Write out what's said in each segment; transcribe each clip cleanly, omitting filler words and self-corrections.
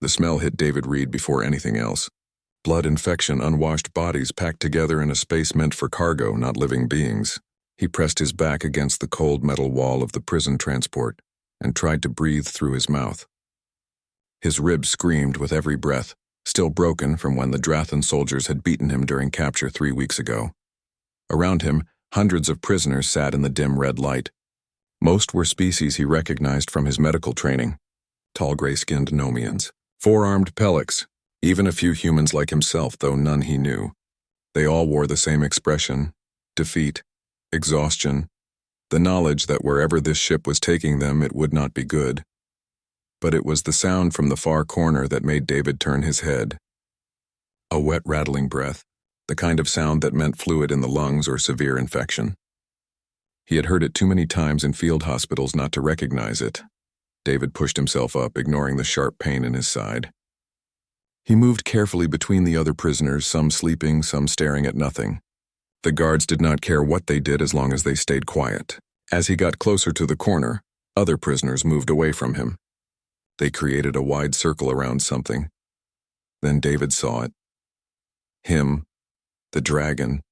The smell hit David Reed before anything else. Blood infection, unwashed bodies packed together in a space meant for cargo, not living beings. He pressed his back against the cold metal wall of the prison transport and tried to breathe through his mouth. His ribs screamed with every breath, still broken from when the Drathan soldiers had beaten him during capture 3 weeks ago. Around him, hundreds of prisoners sat in the dim red light. Most were species he recognized from his medical training. Tall gray-skinned Nomians, four-armed Pelics, even a few humans like himself, though none he knew. They all wore the same expression: defeat, exhaustion, the knowledge that wherever this ship was taking them it would not be good. But it was the sound from the far corner that made David turn his head. A wet, rattling breath, the kind of sound that meant fluid in the lungs or severe infection. He had heard it too many times in field hospitals not to recognize it. David pushed himself up, ignoring the sharp pain in his side. He moved carefully between the other prisoners, some sleeping, some staring at nothing. The guards did not care what they did as long as they stayed quiet. As he got closer to the corner, other prisoners moved away from him. They created a wide circle around something. Then David saw it. Him, the dragon.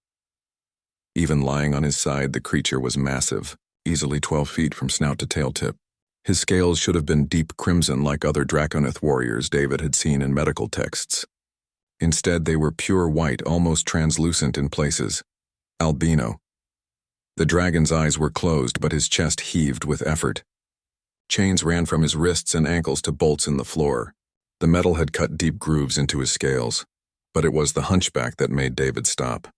Even lying on his side, the creature was massive, easily 12 feet from snout to tail tip. His scales should have been deep crimson like other Draconith warriors David had seen in medical texts. Instead, they were pure white, almost translucent in places. Albino. The dragon's eyes were closed, but his chest heaved with effort. Chains ran from his wrists and ankles to bolts in the floor. The metal had cut deep grooves into his scales, but it was the hunchback that made David stop.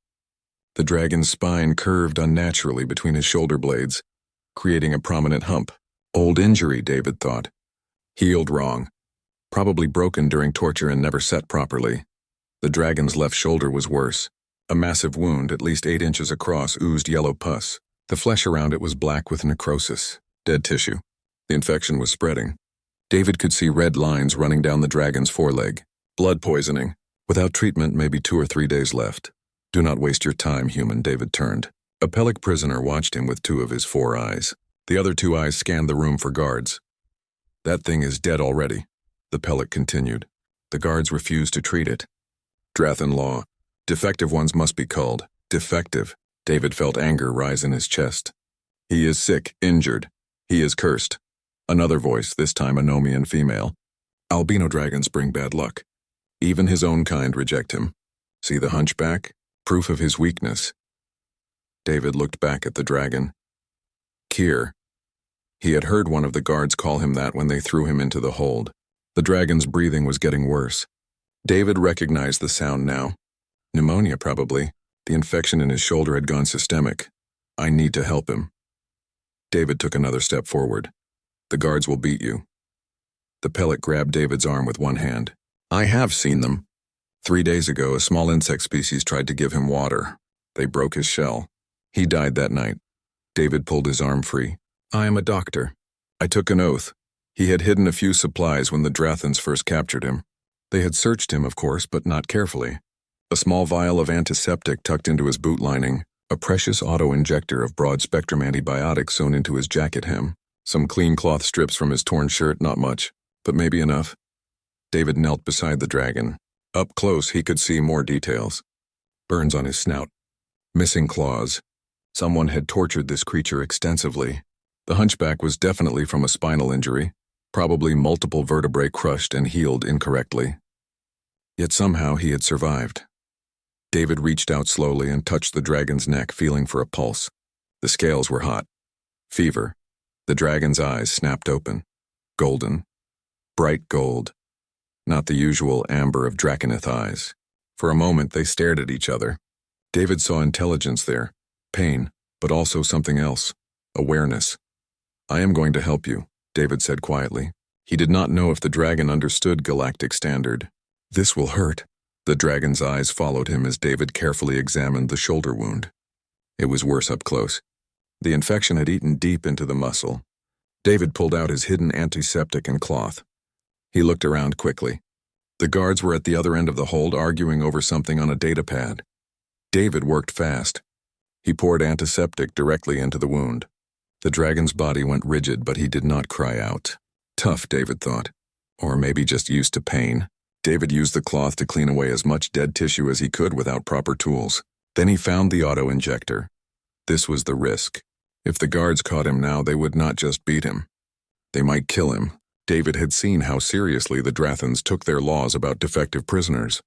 The dragon's spine curved unnaturally between his shoulder blades, creating a prominent hump. Old injury, David thought. Healed wrong. Probably broken during torture and never set properly. The dragon's left shoulder was worse. A massive wound, at least 8 inches across, oozed yellow pus. The flesh around it was black with necrosis, dead tissue. The infection was spreading. David could see red lines running down the dragon's foreleg. Blood poisoning. Without treatment, maybe 2 or 3 days left. Do not waste your time, human, David turned. A Pelic prisoner watched him with 2 of his 4 eyes. The other 2 eyes scanned the room for guards. That thing is dead already, the Pelic continued. The guards refused to treat it. Drathan law. Defective ones must be culled. Defective. David felt anger rise in his chest. He is sick, injured. He is cursed. Another voice, this time a Nomian female. Albino dragons bring bad luck. Even his own kind reject him. See the hunchback? Proof of his weakness. David looked back at the dragon. Kier. He had heard one of the guards call him that when they threw him into the hold. The dragon's breathing was getting worse. David recognized the sound now. Pneumonia, probably. The infection in his shoulder had gone systemic. I need to help him. David took another step forward. The guards will beat you. The Pelic grabbed David's arm with one hand. I have seen them. 3 days ago, a small insect species tried to give him water. They broke his shell. He died that night. David pulled his arm free. I am a doctor. I took an oath. He had hidden a few supplies when the Drathans first captured him. They had searched him, of course, but not carefully. A small vial of antiseptic tucked into his boot lining, a precious auto-injector of broad-spectrum antibiotics sewn into his jacket hem, some clean cloth strips from his torn shirt, not much, but maybe enough. David knelt beside the dragon. Up close, he could see more details. Burns on his snout. Missing claws. Someone had tortured this creature extensively. The hunchback was definitely from a spinal injury, probably multiple vertebrae crushed and healed incorrectly. Yet somehow he had survived. David reached out slowly and touched the dragon's neck, feeling for a pulse. The scales were hot. Fever. The dragon's eyes snapped open. Golden. Bright gold. Not the usual amber of Draconith eyes. For a moment they stared at each other. David saw intelligence there. Pain, but also something else. Awareness. I am going to help you, David said quietly. He did not know if the dragon understood Galactic Standard. This will hurt. The dragon's eyes followed him as David carefully examined the shoulder wound. It was worse up close. The infection had eaten deep into the muscle. David pulled out his hidden antiseptic and cloth. He looked around quickly. The guards were at the other end of the hold arguing over something on a datapad. David worked fast. He poured antiseptic directly into the wound. The dragon's body went rigid, but he did not cry out. Tough, David thought. Or maybe just used to pain. David used the cloth to clean away as much dead tissue as he could without proper tools. Then he found the auto-injector. This was the risk. If the guards caught him now, they would not just beat him. They might kill him. David had seen how seriously the Drathans took their laws about defective prisoners.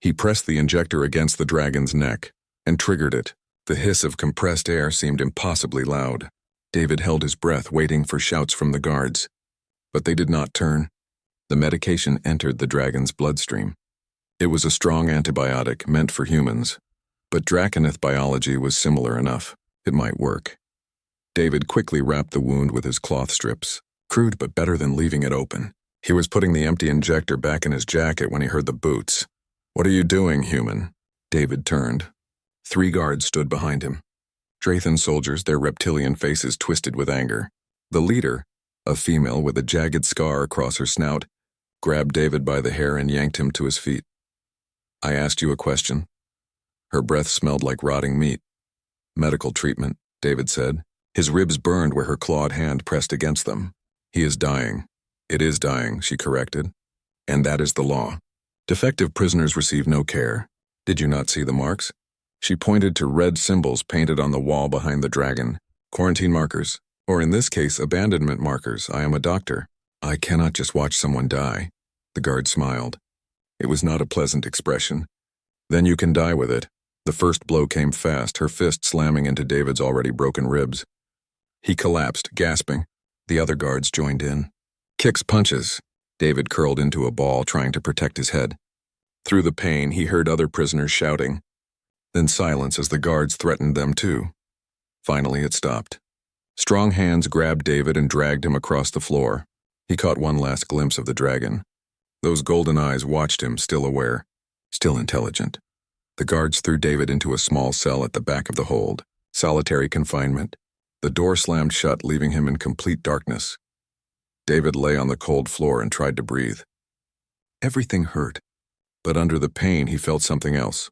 He pressed the injector against the dragon's neck and triggered it. The hiss of compressed air seemed impossibly loud. David held his breath, waiting for shouts from the guards. But they did not turn. The medication entered the dragon's bloodstream. It was a strong antibiotic meant for humans, but Draconith biology was similar enough. It might work. David quickly wrapped the wound with his cloth strips. Crude, but better than leaving it open. He was putting the empty injector back in his jacket when he heard the boots. "What are you doing, human?" David turned. 3 guards stood behind him. Drathan soldiers, their reptilian faces twisted with anger. The leader, a female with a jagged scar across her snout, grabbed David by the hair and yanked him to his feet. "I asked you a question." Her breath smelled like rotting meat. "Medical treatment," David said. His ribs burned where her clawed hand pressed against them. "He is dying." "It is dying," she corrected. "And that is the law. Defective prisoners receive no care. Did you not see the marks?" She pointed to red symbols painted on the wall behind the dragon. "Quarantine markers, or in this case, abandonment markers. I am a doctor. I cannot just watch someone die." The guard smiled. It was not a pleasant expression. "Then you can die with it." The first blow came fast, her fist slamming into David's already broken ribs. He collapsed, gasping. The other guards joined in. Kicks, punches. David curled into a ball, trying to protect his head. Through the pain, he heard other prisoners shouting. Then silence as the guards threatened them too. Finally, it stopped. Strong hands grabbed David and dragged him across the floor. He caught one last glimpse of the dragon. Those golden eyes watched him, still aware, still intelligent. The guards threw David into a small cell at the back of the hold. Solitary confinement. The door slammed shut, leaving him in complete darkness. David lay on the cold floor and tried to breathe. Everything hurt, but under the pain he felt something else.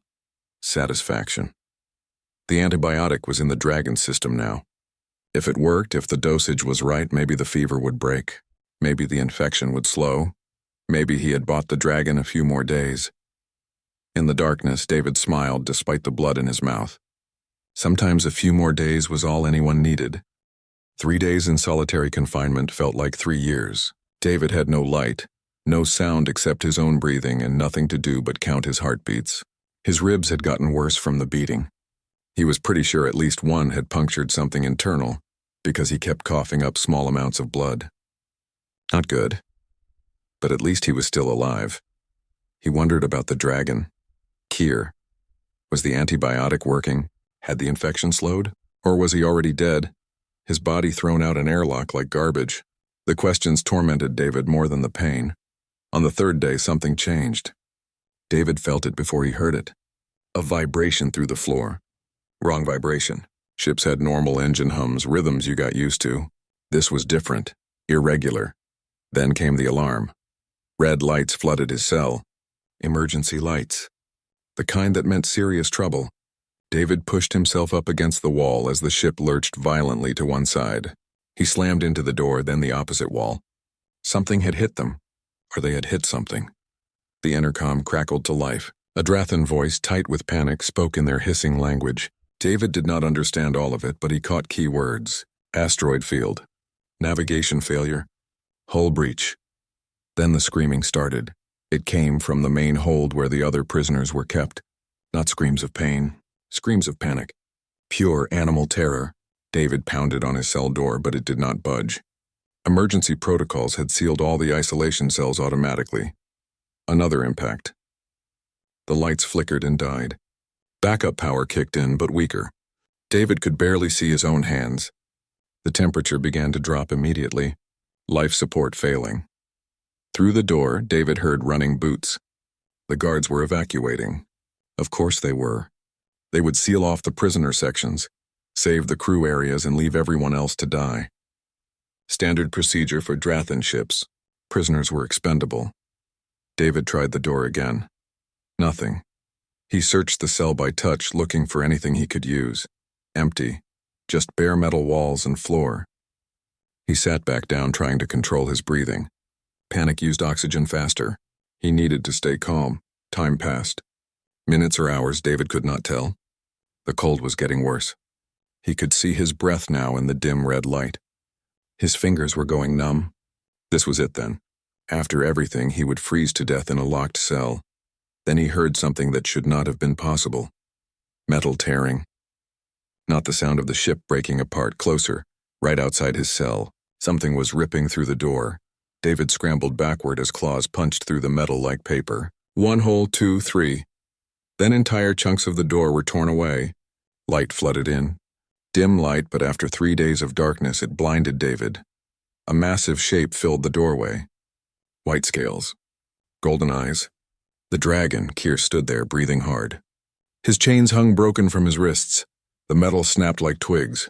Satisfaction. The antibiotic was in the dragon system now. If it worked, if the dosage was right, maybe the fever would break. Maybe the infection would slow. Maybe he had bought the dragon a few more days. In the darkness, David smiled despite the blood in his mouth. Sometimes a few more days was all anyone needed. 3 days in solitary confinement felt like 3 years. David had no light, no sound except his own breathing, and nothing to do but count his heartbeats. His ribs had gotten worse from the beating. He was pretty sure at least one had punctured something internal, because he kept coughing up small amounts of blood. Not good. But at least he was still alive. He wondered about the dragon. Kier. Was the antibiotic working? Had the infection slowed? Or was he already dead? His body thrown out an airlock like garbage. The questions tormented David more than the pain. On the 3rd day, something changed. David felt it before he heard it. A vibration through the floor. Wrong vibration. Ships had normal engine hums, rhythms you got used to. This was different, irregular. Then came the alarm. Red lights flooded his cell. Emergency lights. The kind that meant serious trouble. David pushed himself up against the wall as the ship lurched violently to one side. He slammed into the door, then the opposite wall. Something had hit them, or they had hit something. The intercom crackled to life. A Drathan voice, tight with panic, spoke in their hissing language. David did not understand all of it, but he caught key words. Asteroid field. Navigation failure. Hull breach. Then the screaming started. It came from the main hold where the other prisoners were kept. Not screams of pain, screams of panic. Pure animal terror. David pounded on his cell door, but it did not budge. Emergency protocols had sealed all the isolation cells automatically. Another impact. The lights flickered and died. Backup power kicked in, but weaker. David could barely see his own hands. The temperature began to drop immediately, life support failing. Through the door, David heard running boots. The guards were evacuating. Of course they were. They would seal off the prisoner sections, save the crew areas, and leave everyone else to die. Standard procedure for Drathan ships. Prisoners were expendable. David tried the door again. Nothing. He searched the cell by touch, looking for anything he could use. Empty. Just bare metal walls and floor. He sat back down, trying to control his breathing. Panic used oxygen faster. He needed to stay calm. Time passed. Minutes or hours, David could not tell. The cold was getting worse. He could see his breath now in the dim red light. His fingers were going numb. This was it then. After everything, he would freeze to death in a locked cell. Then he heard something that should not have been possible. Metal tearing. Not the sound of the ship breaking apart. Closer, right outside his cell. Something was ripping through the door. David scrambled backward as claws punched through the metal like paper. 1 hole, 2, 3. Then entire chunks of the door were torn away. Light flooded in. Dim light, but after 3 days of darkness, it blinded David. A massive shape filled the doorway. White scales. Golden eyes. The dragon. Keir stood there, breathing hard. His chains hung broken from his wrists. The metal snapped like twigs.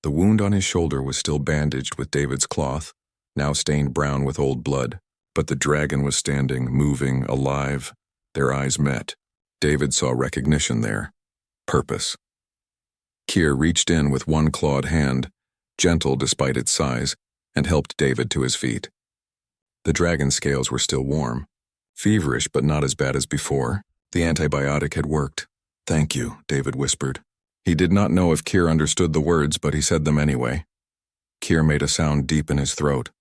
The wound on his shoulder was still bandaged with David's cloth, now stained brown with old blood. But the dragon was standing, moving, alive. Their eyes met. David saw recognition there. Purpose. Keir reached in with one clawed hand, gentle despite its size, and helped David to his feet. The dragon's scales were still warm. Feverish, but not as bad as before. The antibiotic had worked. "Thank you," David whispered. He did not know if Keir understood the words, but he said them anyway. Keir made a sound deep in his throat.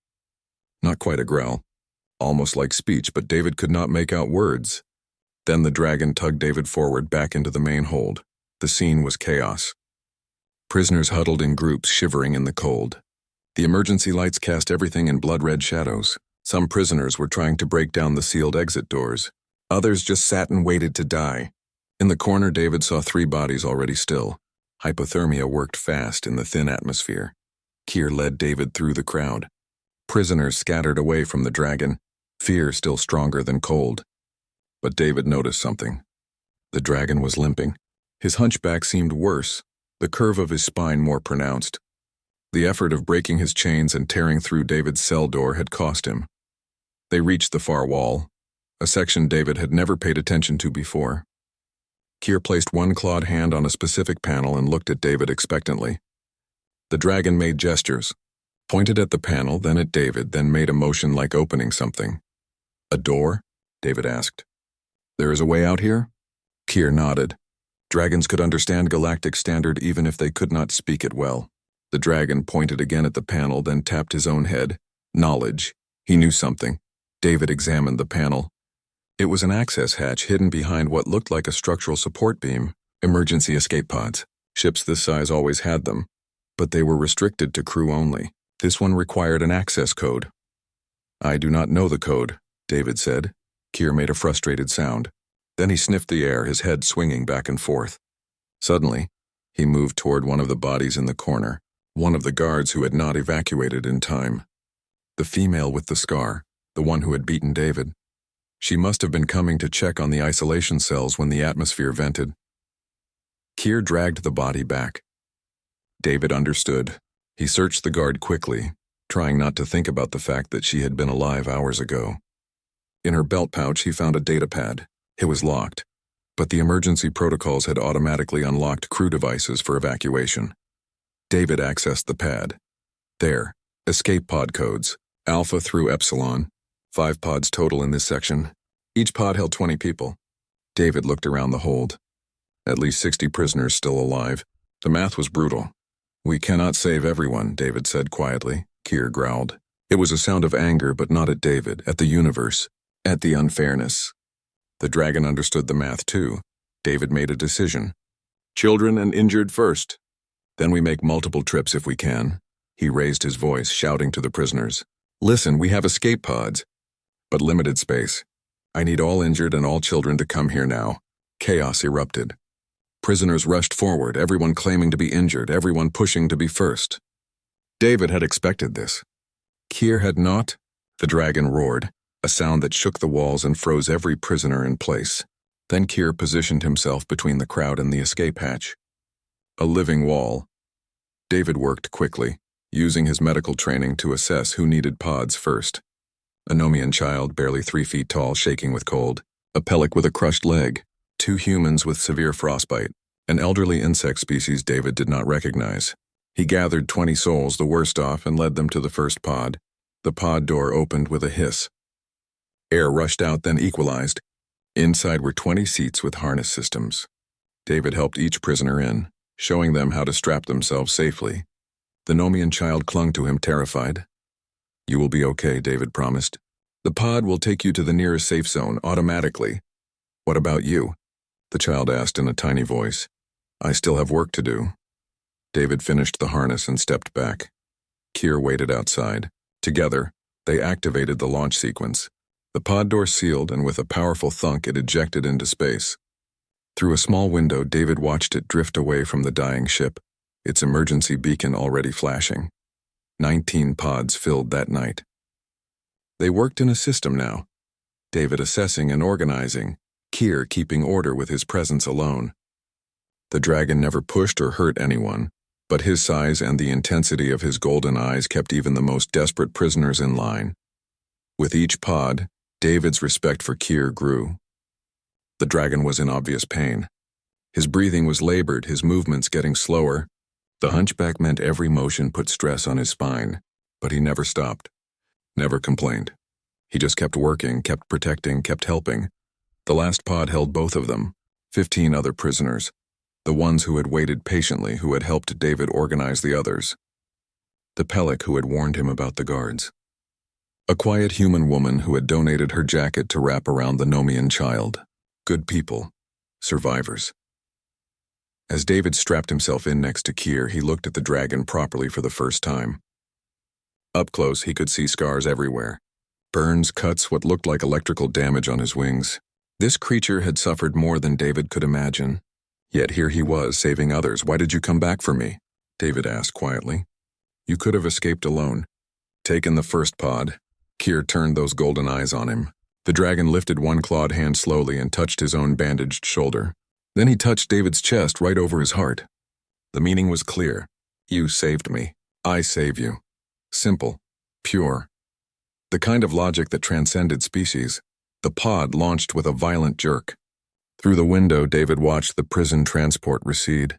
Not quite a growl. Almost like speech, but David could not make out words. Then the dragon tugged David forward back into the main hold. The scene was chaos. Prisoners huddled in groups, shivering in the cold. The emergency lights cast everything in blood-red shadows. Some prisoners were trying to break down the sealed exit doors. Others just sat and waited to die. In the corner, David saw 3 bodies already still. Hypothermia worked fast in the thin atmosphere. Keir led David through the crowd. Prisoners scattered away from the dragon, fear still stronger than cold. But David noticed something. The dragon was limping. His hunchback seemed worse, the curve of his spine more pronounced. The effort of breaking his chains and tearing through David's cell door had cost him. They reached the far wall, a section David had never paid attention to before. Keir placed one clawed hand on a specific panel and looked at David expectantly. The dragon made gestures, pointed at the panel, then at David, then made a motion like opening something. "A door?" David asked. "There is a way out here?" Keir nodded. Dragons could understand Galactic Standard even if they could not speak it well. The dragon pointed again at the panel, then tapped his own head. Knowledge. He knew something. David examined the panel. It was an access hatch hidden behind what looked like a structural support beam. Emergency escape pods. Ships this size always had them, but they were restricted to crew only. This one required an access code. "I do not know the code," David said. Keir made a frustrated sound. Then he sniffed the air, his head swinging back and forth. Suddenly, he moved toward one of the bodies in the corner, one of the guards who had not evacuated in time. The female with the scar, the one who had beaten David. She must have been coming to check on the isolation cells when the atmosphere vented. Keir dragged the body back. David understood. He searched the guard quickly, trying not to think about the fact that she had been alive hours ago. In her belt pouch, he found a data pad. It was locked, but the emergency protocols had automatically unlocked crew devices for evacuation. David accessed the pad. There, escape pod codes, Alpha through Epsilon. 5 pods total in this section. Each pod held 20 people. David looked around the hold. At least 60 prisoners still alive. The math was brutal. "We cannot save everyone," David said quietly. Keir growled. It was a sound of anger, but not at David, at the universe, at the unfairness. The dragon understood the math too. David made a decision. "Children and injured first. Then we make multiple trips if we can." He raised his voice, shouting to the prisoners. "Listen, we have escape pods, but limited space. I need all injured and all children to come here now." Chaos erupted. Prisoners rushed forward, everyone claiming to be injured, everyone pushing to be first. David had expected this. Keir had not. The dragon roared, a sound that shook the walls and froze every prisoner in place. Then Keir positioned himself between the crowd and the escape hatch. A living wall. David worked quickly, using his medical training to assess who needed pods first. A Nomian child, barely 3 feet tall, shaking with cold. A pellic with a crushed leg. 2 humans with severe frostbite. An elderly insect species David did not recognize. He gathered 20 souls, the worst off, and led them to the first pod. The pod door opened with a hiss. Air rushed out, then equalized. Inside were 20 seats with harness systems. David helped each prisoner in, showing them how to strap themselves safely. The Nomian child clung to him, terrified. "You will be okay," David promised. "The pod will take you to the nearest safe zone automatically." "What about you?" the child asked in a tiny voice. "I still have work to do." David finished the harness and stepped back. Keir waited outside. Together, they activated the launch sequence. The pod door sealed, and with a powerful thunk, it ejected into space. Through a small window, David watched it drift away from the dying ship, its emergency beacon already flashing. 19 pods filled that night. They worked in a system now, David assessing and organizing, Keir keeping order with his presence alone. The dragon never pushed or hurt anyone, but his size and the intensity of his golden eyes kept even the most desperate prisoners in line. With each pod, David's respect for Keir grew. The dragon was in obvious pain. His breathing was labored, his movements getting slower. The hunchback meant every motion put stress on his spine, but he never stopped, never complained. He just kept working, kept protecting, kept helping. The last pod held both of them, 15 other prisoners, the ones who had waited patiently, who had helped David organize the others. The Pellic who had warned him about the guards. A quiet human woman who had donated her jacket to wrap around the Nomian child. Good people. Survivors. As David strapped himself in next to Keir, he looked at the dragon properly for the first time. Up close, he could see scars everywhere. Burns, cuts, what looked like electrical damage on his wings. This creature had suffered more than David could imagine. Yet here he was, saving others. "Why did you come back for me?" David asked quietly. "You could have escaped alone. Taken the first pod." Keir turned those golden eyes on him. The dragon lifted one clawed hand slowly and touched his own bandaged shoulder. Then he touched David's chest right over his heart. The meaning was clear. "You saved me. I save you." Simple. Pure. The kind of logic that transcended species. The pod launched with a violent jerk. Through the window, David watched the prison transport recede.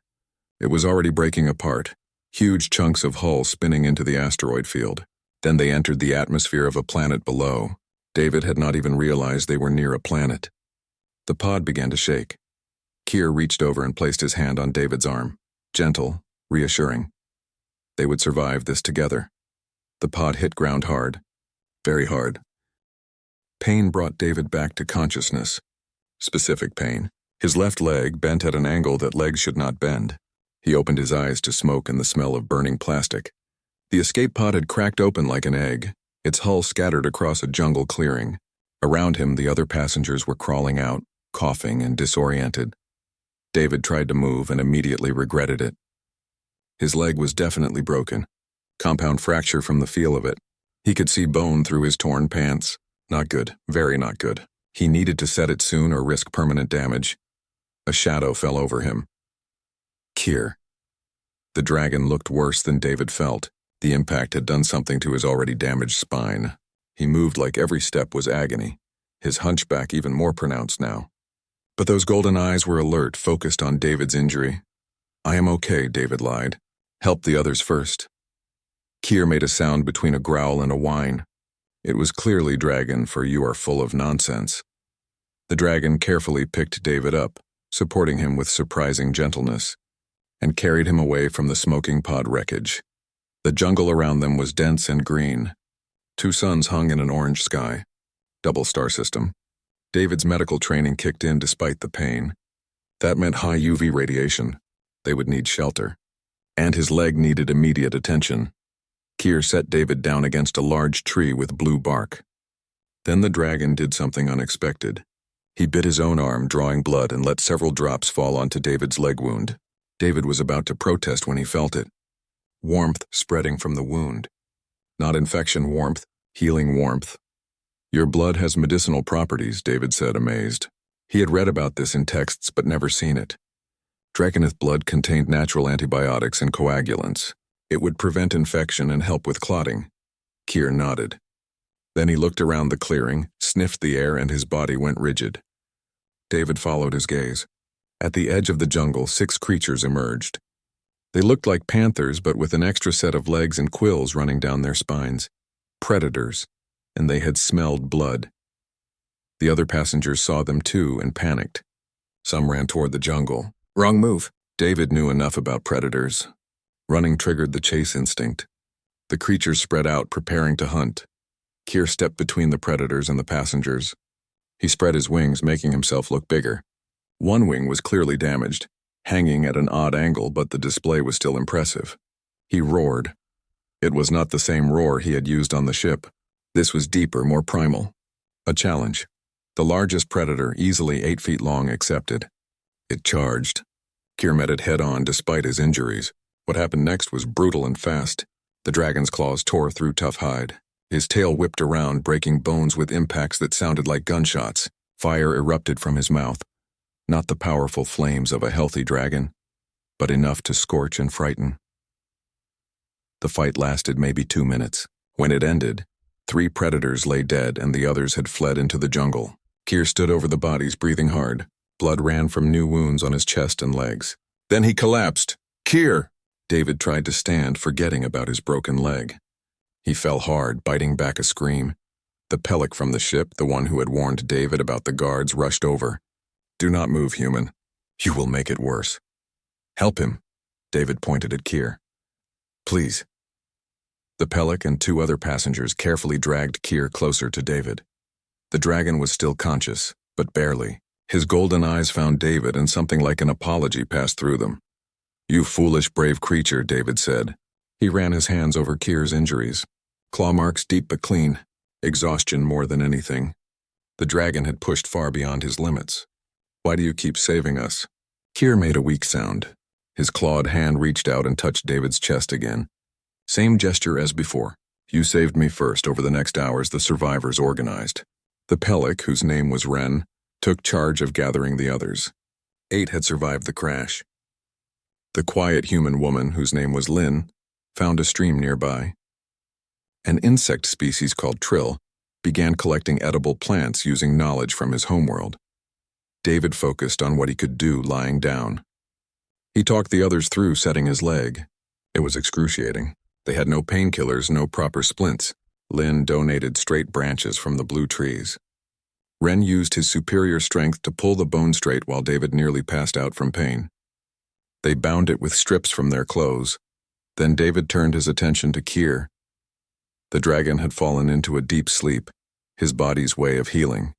It was already breaking apart, huge chunks of hull spinning into the asteroid field. Then they entered the atmosphere of a planet below. David had not even realized they were near a planet. The pod began to shake. Keir reached over and placed his hand on David's arm. Gentle, reassuring. They would survive this together. The pod hit ground hard. Very hard. Pain brought David back to consciousness. Specific pain. His left leg bent at an angle that legs should not bend. He opened his eyes to smoke and the smell of burning plastic. The escape pod had cracked open like an egg, its hull scattered across a jungle clearing. Around him, the other passengers were crawling out, coughing and disoriented. David tried to move and immediately regretted it. His leg was definitely broken. Compound fracture from the feel of it. He could see bone through his torn pants. Not good, very not good. He needed to set it soon or risk permanent damage. A shadow fell over him. Keir. The dragon looked worse than David felt. The impact had done something to his already damaged spine. He moved like every step was agony, his hunchback even more pronounced now. But those golden eyes were alert, focused on David's injury. "I am okay," David lied. "Help the others first." Keir made a sound between a growl and a whine. It was clearly dragon, for "you are full of nonsense." The dragon carefully picked David up, supporting him with surprising gentleness, and carried him away from the smoking pod wreckage. The jungle around them was dense and green. 2 suns hung in an orange sky. Double star system. David's medical training kicked in despite the pain. That meant high UV radiation. They would need shelter. And his leg needed immediate attention. Keir set David down against a large tree with blue bark. Then the dragon did something unexpected. He bit his own arm, drawing blood, and let several drops fall onto David's leg wound. David was about to protest when he felt it. Warmth spreading from the wound. Not infection warmth, healing warmth. "Your blood has medicinal properties," David said, amazed. He had read about this in texts but never seen it. Dragoneth blood contained natural antibiotics and coagulants. It would prevent infection and help with clotting. Keir nodded. Then he looked around the clearing, sniffed the air, and his body went rigid. David followed his gaze. At the edge of the jungle, 6 creatures emerged. They looked like panthers, but with an extra set of legs and quills running down their spines. Predators, and they had smelled blood. The other passengers saw them too and panicked. Some ran toward the jungle. Wrong move. David knew enough about predators. Running triggered the chase instinct. The creatures spread out, preparing to hunt. Keir stepped between the predators and the passengers. He spread his wings, making himself look bigger. One wing was clearly damaged, hanging at an odd angle, but the display was still impressive. He roared. It was not the same roar he had used on the ship. This was deeper, more primal. A challenge. The largest predator, easily 8 feet long, accepted. It charged. Keir met it head-on despite his injuries. What happened next was brutal and fast. The dragon's claws tore through tough hide. His tail whipped around, breaking bones with impacts that sounded like gunshots. Fire erupted from his mouth. Not the powerful flames of a healthy dragon, but enough to scorch and frighten. The fight lasted maybe 2 minutes. When it ended, 3 predators lay dead and the others had fled into the jungle. Keir stood over the bodies, breathing hard. Blood ran from new wounds on his chest and legs. Then he collapsed. Keir! David tried to stand, forgetting about his broken leg. He fell hard, biting back a scream. The pellic from the ship, the one who had warned David about the guards, rushed over. Do not move, human. You will make it worse. Help him. David pointed at Keir. Please. The pellic and 2 other passengers carefully dragged Keir closer to David. The dragon was still conscious, but barely. His golden eyes found David, and something like an apology passed through them. You foolish, brave creature, David said. He ran his hands over Keir's injuries. Claw marks deep but clean. Exhaustion more than anything. The dragon had pushed far beyond his limits. Why do you keep saving us? Keir made a weak sound. His clawed hand reached out and touched David's chest again. Same gesture as before. You saved me first. Over the next hours, the survivors organized. The pellic, whose name was Wren, took charge of gathering the others. 8 had survived the crash. The quiet human woman, whose name was Lynn, found a stream nearby. An insect species called Trill began collecting edible plants using knowledge from his homeworld. David focused on what he could do lying down. He talked the others through setting his leg. It was excruciating. They had no painkillers, no proper splints. Lynn donated straight branches from the blue trees. Wren used his superior strength to pull the bone straight while David nearly passed out from pain. They bound it with strips from their clothes. Then David turned his attention to Keir. The dragon had fallen into a deep sleep, his body's way of healing.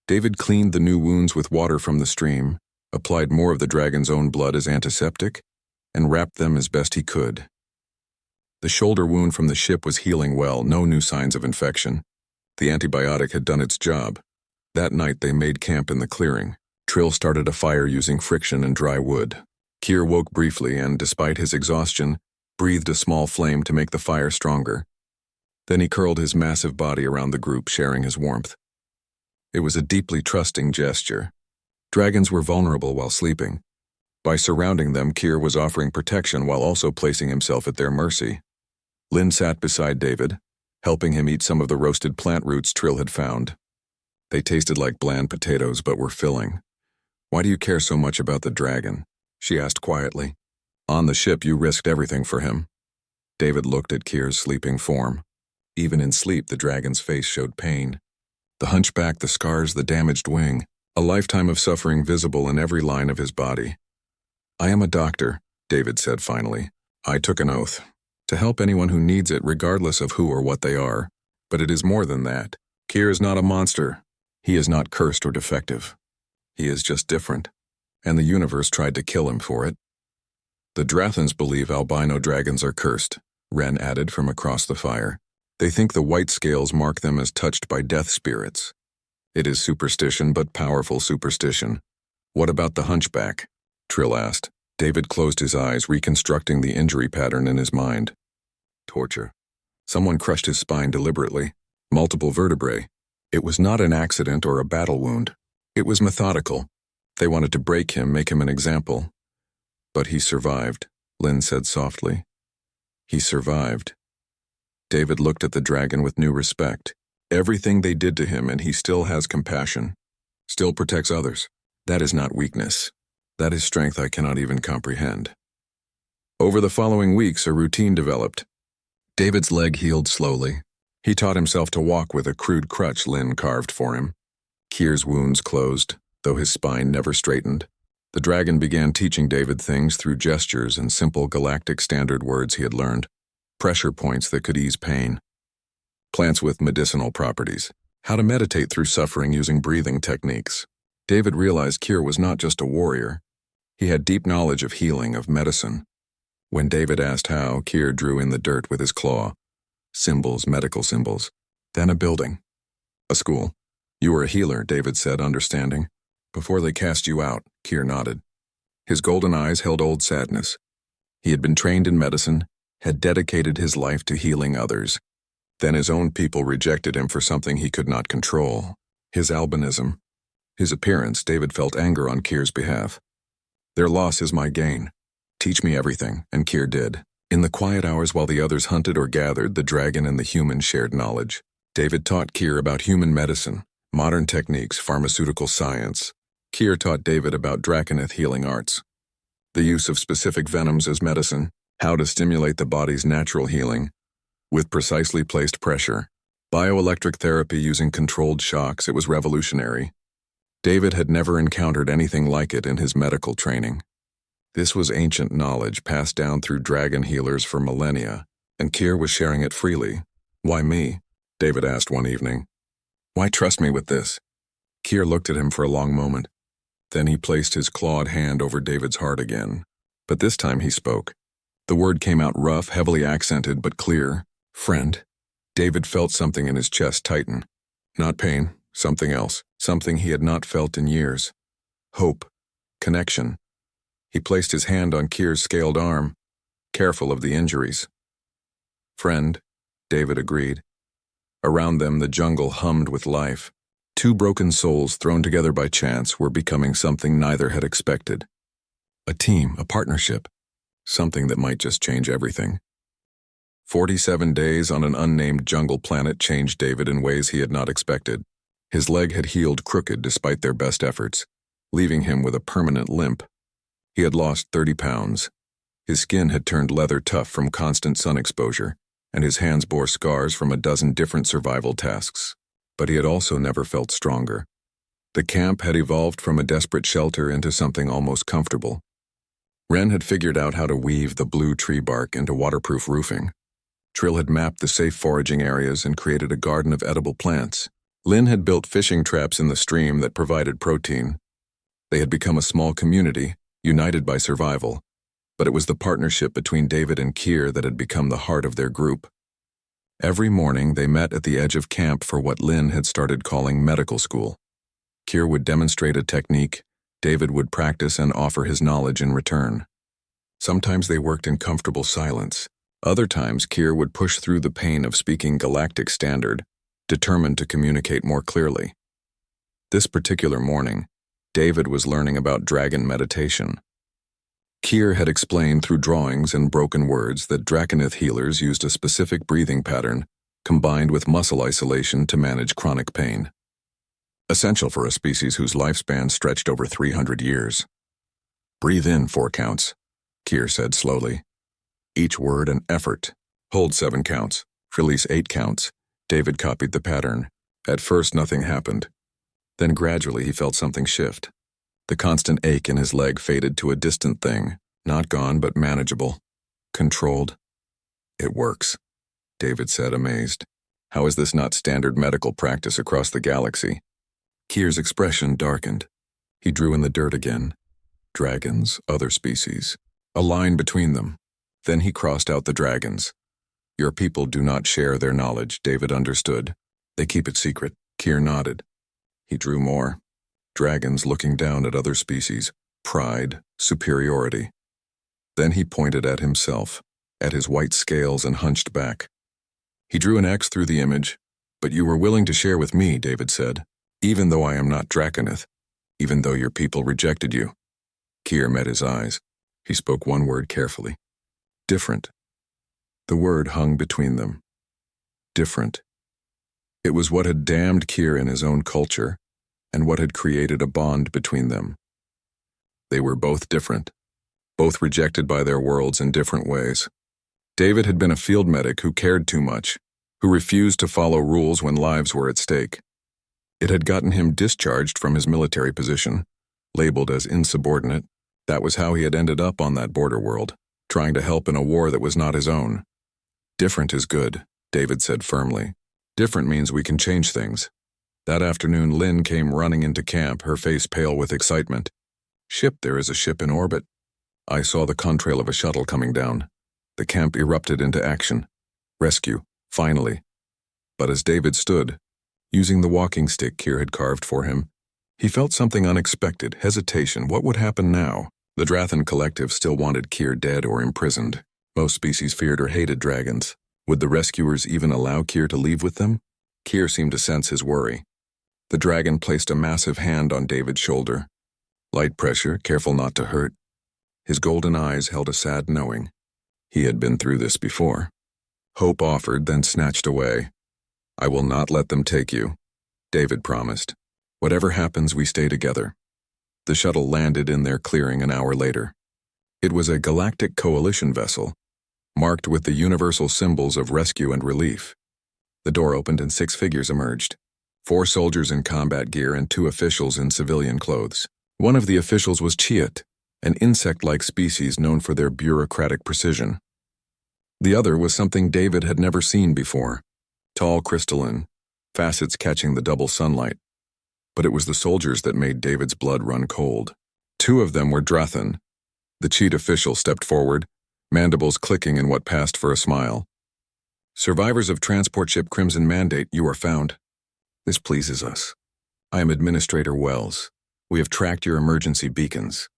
David cleaned the new wounds with water from the stream, applied more of the dragon's own blood as antiseptic, and wrapped them as best he could. The shoulder wound from the ship was healing well, no new signs of infection. The antibiotic had done its job. That night they made camp in the clearing. Trill started a fire using friction and dry wood. Keir woke briefly and, despite his exhaustion, breathed a small flame to make the fire stronger. Then he curled his massive body around the group, sharing his warmth. It was a deeply trusting gesture. Dragons were vulnerable while sleeping. By surrounding them, Keir was offering protection while also placing himself at their mercy. Lynn sat beside David, helping him eat some of the roasted plant roots Trill had found. They tasted like bland potatoes but were filling. Why do you care so much about the dragon? She asked quietly. On the ship, you risked everything for him. David looked at Keir's sleeping form. Even in sleep, the dragon's face showed pain. The hunchback, the scars, the damaged wing, a lifetime of suffering visible in every line of his body. I am a doctor, David said finally. I took an oath to help anyone who needs it regardless of who or what they are. But it is more than that. Keir is not a monster. He is not cursed or defective. He is just different. And the universe tried to kill him for it. The Drathans believe albino dragons are cursed, Wren added from across the fire. They think the white scales mark them as touched by death spirits. It is superstition, but powerful superstition. What about the hunchback? Trill asked. David closed his eyes, reconstructing the injury pattern in his mind. Torture. Someone crushed his spine deliberately. Multiple vertebrae. It was not an accident or a battle wound. It was methodical. They wanted to break him, make him an example. But he survived, Lynn said softly. He survived. David looked at the dragon with new respect. Everything they did to him, and he still has compassion. Still protects others. That is not weakness. That is strength I cannot even comprehend. Over the following weeks, a routine developed. David's leg healed slowly. He taught himself to walk with a crude crutch Lynn carved for him. Kier's wounds closed, though his spine never straightened. The dragon began teaching David things through gestures and simple galactic standard words he had learned. Pressure points that could ease pain. Plants with medicinal properties. How to meditate through suffering using breathing techniques. David realized Kier was not just a warrior. He had deep knowledge of healing, of medicine. When David asked how, Kier drew in the dirt with his claw. Symbols, medical symbols. Then a building. A school. You were a healer, David said, understanding. Before they cast you out, Kier nodded. His golden eyes held old sadness. He had been trained in medicine, had dedicated his life to healing others. Then his own people rejected him for something he could not control. His albinism. His appearance, David felt anger on Kier's behalf. Their loss is my gain. Teach me everything, and Kier did. In the quiet hours while the others hunted or gathered, the dragon and the human shared knowledge. David taught Kier about human medicine, modern techniques, pharmaceutical science. Kier taught David about Draconith healing arts. The use of specific venoms as medicine, how to stimulate the body's natural healing, with precisely placed pressure. Bioelectric therapy using controlled shocks, it was revolutionary. David had never encountered anything like it in his medical training. This was ancient knowledge passed down through dragon healers for millennia, and Kier was sharing it freely. Why me? David asked one evening. Why trust me with this? Kier looked at him for a long moment. Then he placed his clawed hand over David's heart again. But this time he spoke. The word came out rough, heavily accented, but clear. Friend. David felt something in his chest tighten. Not pain, something else, something he had not felt in years. Hope. Connection. He placed his hand on Kier's scaled arm, careful of the injuries. Friend, David agreed. Around them the jungle hummed with life. Two broken souls thrown together by chance were becoming something neither had expected. A team, a partnership, something that might just change everything. 47 days on an unnamed jungle planet changed David in ways he had not expected. His leg had healed crooked despite their best efforts, leaving him with a permanent limp. He had lost 30 pounds. His skin had turned leather tough from constant sun exposure, and his hands bore scars from a dozen different survival tasks. But he had also never felt stronger. The camp had evolved from a desperate shelter into something almost comfortable. Wren had figured out how to weave the blue tree bark into waterproof roofing. Trill had mapped the safe foraging areas and created a garden of edible plants. Lynn had built fishing traps in the stream that provided protein. They had become a small community, united by survival, but it was the partnership between David and Kier that had become the heart of their group. Every morning they met at the edge of camp for what Lynn had started calling medical school. Kier would demonstrate a technique, David would practice and offer his knowledge in return. Sometimes they worked in comfortable silence. Other times Kier would push through the pain of speaking galactic standard, determined to communicate more clearly. This particular morning, David was learning about dragon meditation. Kier had explained through drawings and broken words that Draconith healers used a specific breathing pattern combined with muscle isolation to manage chronic pain. Essential for a species whose lifespan stretched over 300 years. Breathe in 4 counts, Kier said slowly. Each word an effort. Hold 7 counts. Release 8 counts. David copied the pattern. At first nothing happened. Then gradually he felt something shift. The constant ache in his leg faded to a distant thing, not gone but manageable. Controlled. It works, David said, amazed. How is this not standard medical practice across the galaxy? Kier's expression darkened. He drew in the dirt again. Dragons, other species. A line between them. Then he crossed out the dragons. Your people do not share their knowledge, David understood. They keep it secret. Kier nodded. He drew more. Dragons looking down at other species. Pride, superiority. Then he pointed at himself, at his white scales and hunched back. He drew an X through the image. But you were willing to share with me, David said, even though I am not Draconith, even though your people rejected you. Kier met his eyes. He spoke one word carefully. Different. The word hung between them. Different. It was what had damned Kier in his own culture, and what had created a bond between them. They were both different, both rejected by their worlds in different ways. David had been a field medic who cared too much. who refused to follow rules when lives were at stake. It had gotten him discharged from his military position, labeled as insubordinate. That was how he had ended up on that border world, trying to help in a war that was not his own. Different is good, David said firmly. Different means we can change things. That afternoon, Lynn came running into camp, her face pale with excitement. Ship, there is a ship in orbit. I saw the contrail of a shuttle coming down. The camp erupted into action. Rescue, finally. But as David stood, using the walking stick Kier had carved for him, he felt something unexpected, hesitation. What would happen now? The Drathan Collective still wanted Kier dead or imprisoned. Most species feared or hated dragons. Would the rescuers even allow Kier to leave with them? Kier seemed to sense his worry. The dragon placed a massive hand on David's shoulder. Light pressure, careful not to hurt. His golden eyes held a sad knowing. He had been through this before. Hope offered, then snatched away. I will not let them take you, David promised. Whatever happens, we stay together. The shuttle landed in their clearing an hour later. It was a Galactic Coalition vessel, marked with the universal symbols of rescue and relief. The door opened and 6 figures emerged. 4 soldiers in combat gear and 2 officials in civilian clothes. One of the officials was Chiat, an insect-like species known for their bureaucratic precision. The other was something David had never seen before. Tall, crystalline, facets catching the double sunlight. But it was the soldiers that made David's blood run cold. 2 of them were Drathan. The Chiat official stepped forward, mandibles clicking in what passed for a smile. Survivors of transport ship Crimson Mandate, you are found. This pleases us. I am Administrator Wells. We have tracked your emergency beacons.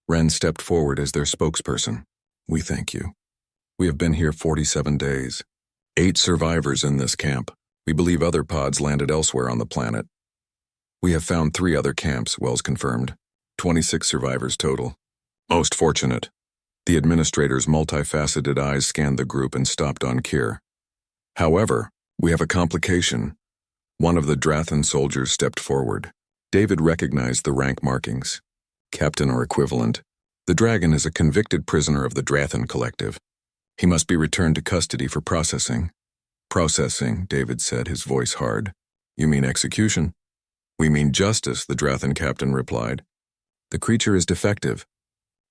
Wren stepped forward as their spokesperson. We thank you. We have been here 47 days. 8 survivors in this camp. We believe other pods landed elsewhere on the planet. We have found 3 other camps, Wells confirmed. 26 survivors total. Most fortunate. The administrator's multifaceted eyes scanned the group and stopped on Kier. However, we have a complication. One of the Drathan soldiers stepped forward. David recognized the rank markings. Captain or equivalent. The dragon is a convicted prisoner of the Drathan Collective. He must be returned to custody for processing. Processing, David said, his voice hard. You mean execution? We mean justice, the Drathan captain replied. The creature is defective.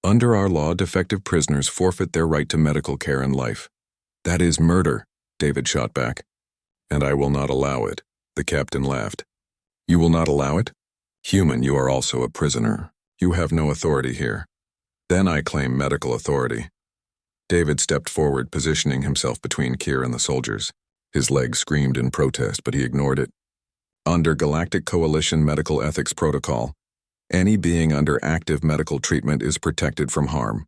Under our law, defective prisoners forfeit their right to medical care and life. That is murder, David shot back. And I will not allow it, the captain laughed. You will not allow it? Human, you are also a prisoner. You have no authority here. Then I claim medical authority. David stepped forward, positioning himself between Kier and the soldiers. His legs screamed in protest, but he ignored it. Under Galactic Coalition Medical Ethics Protocol, any being under active medical treatment is protected from harm.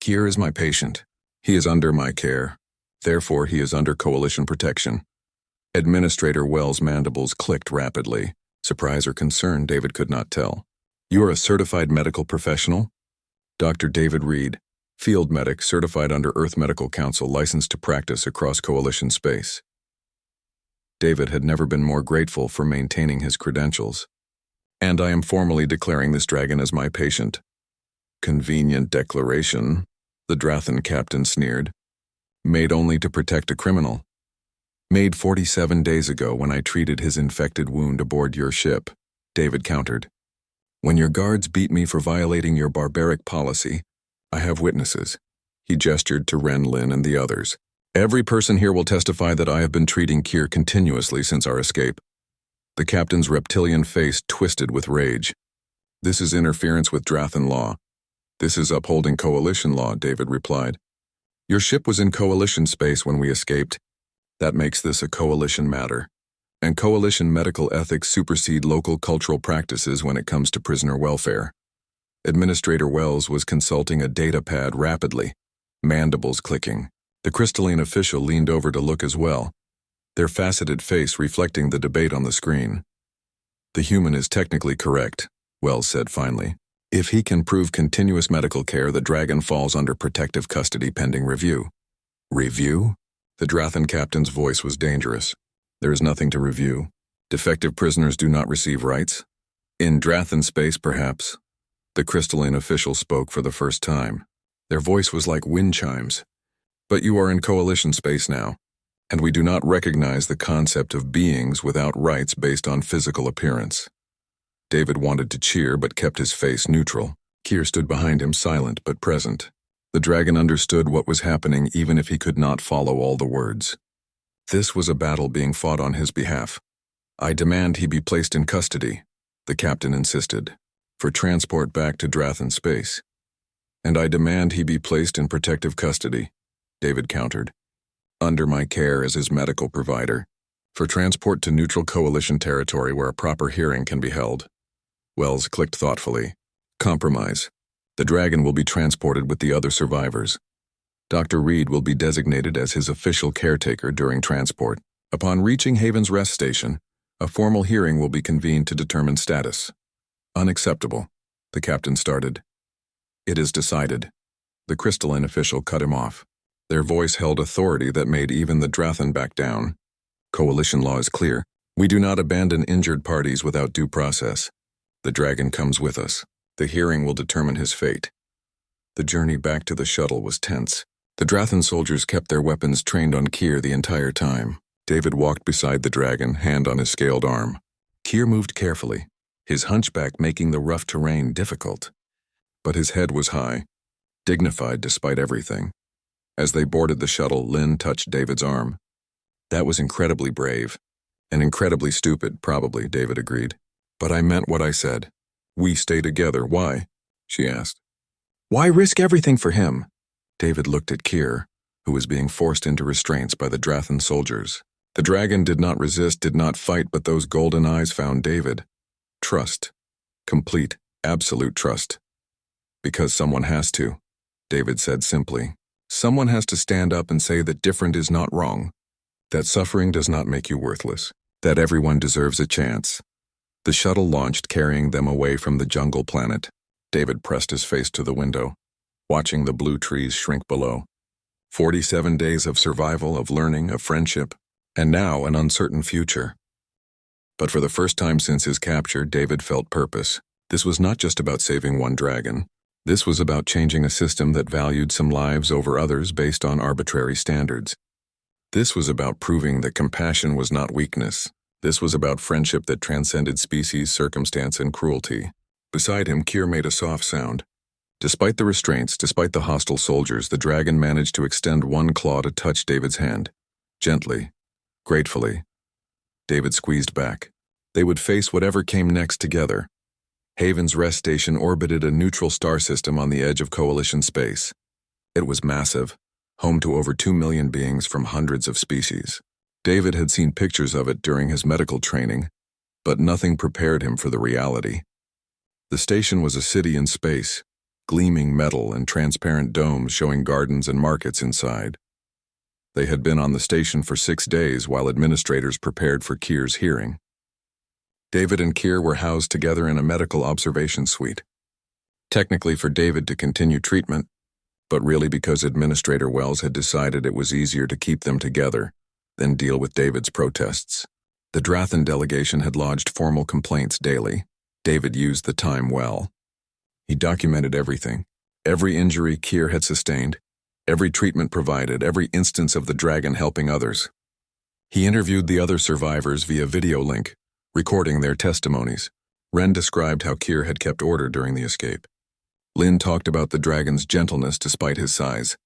Kier is my patient. He is under my care. Therefore, he is under Coalition protection. Administrator Wells' mandibles clicked rapidly. Surprise or concern, David could not tell. You are a certified medical professional? Dr. David Reed, field medic, certified under Earth Medical Council, licensed to practice across Coalition space. David had never been more grateful for maintaining his credentials. And I am formally declaring this dragon as my patient. Convenient declaration, the Drathan captain sneered. Made only to protect a criminal. Made 47 days ago when I treated his infected wound aboard your ship, David countered. When your guards beat me for violating your barbaric policy, I have witnesses. He gestured to Ren, Lin, and the others. Every person here will testify that I have been treating Kier continuously since our escape. The captain's reptilian face twisted with rage. This is interference with Drathan law. This is upholding Coalition law, David replied. Your ship was in Coalition space when we escaped. That makes this a Coalition matter. And Coalition medical ethics supersede local cultural practices when it comes to prisoner welfare. Administrator Wells was consulting a data pad rapidly, mandibles clicking. The crystalline official leaned over to look as well, their faceted face reflecting the debate on the screen. The human is technically correct, Wells said finally. If he can prove continuous medical care, the dragon falls under protective custody pending review. Review? The Drathan captain's voice was dangerous. There is nothing to review. Defective prisoners do not receive rights. In Drathan space, perhaps. The crystalline official spoke for the first time. Their voice was like wind chimes. But you are in Coalition space now. and we do not recognize the concept of beings without rights based on physical appearance. David wanted to cheer but kept his face neutral. Kier stood behind him, silent but present. The dragon understood what was happening even if he could not follow all the words. This was a battle being fought on his behalf. "I demand he be placed in custody," the captain insisted, "for transport back to Drathan space." "And I demand he be placed in protective custody," David countered, "under my care as his medical provider, for transport to neutral coalition territory where a proper hearing can be held." Wells clicked thoughtfully. "Compromise. The dragon will be transported with the other survivors. Dr. Reed will be designated as his official caretaker during transport. Upon reaching Haven's rest station, a formal hearing will be convened to determine status." "Unacceptable," the captain started. "It is decided." The crystalline official cut him off. Their voice held authority that made even the Drathan back down. "Coalition law is clear. We do not abandon injured parties without due process. The dragon comes with us. The hearing will determine his fate." The journey back to the shuttle was tense. The Drathan soldiers kept their weapons trained on Kier the entire time. David walked beside the dragon, hand on his scaled arm. Kier moved carefully, his hunchback making the rough terrain difficult. But his head was high, dignified despite everything. As they boarded the shuttle, Lynn touched David's arm. "That was incredibly brave. And incredibly stupid, probably," David agreed. "But I meant what I said. We stay together. Why?" she asked. "Why risk everything for him?" David looked at Kier, who was being forced into restraints by the Drathan soldiers. The dragon did not resist, did not fight, but those golden eyes found David. Trust. Complete, absolute trust. "Because someone has to," David said simply. "Someone has to stand up and say that different is not wrong, that suffering does not make you worthless, that everyone deserves a chance." The shuttle launched, carrying them away from the jungle planet. David pressed his face to the window, watching the blue trees shrink below. 47 days of survival, of learning, of friendship, and now an uncertain future. But for the first time since his capture, David felt purpose. This was not just about saving one dragon. This was about changing a system that valued some lives over others based on arbitrary standards. This was about proving that compassion was not weakness. This was about friendship that transcended species, circumstance, and cruelty. Beside him, Kier made a soft sound. Despite the restraints, despite the hostile soldiers, the dragon managed to extend one claw to touch David's hand. Gently, gratefully. David squeezed back. They would face whatever came next together. Haven's rest station orbited a neutral star system on the edge of Coalition space. It was massive, home to over 2 million beings from hundreds of species. David had seen pictures of it during his medical training, but nothing prepared him for the reality. The station was a city in space, gleaming metal and transparent domes showing gardens and markets inside. They had been on the station for 6 days while administrators prepared for Kier's hearing. David and Kier were housed together in a medical observation suite. Technically for David to continue treatment, but really because Administrator Wells had decided it was easier to keep them together than deal with David's protests. The Drathan delegation had lodged formal complaints daily. David used the time well. He documented everything, every injury Kier had sustained, every treatment provided, every instance of the dragon helping others. He interviewed the other survivors via video link, recording their testimonies. Wren described how Kier had kept order during the escape. Lynn talked about the dragon's gentleness despite his size.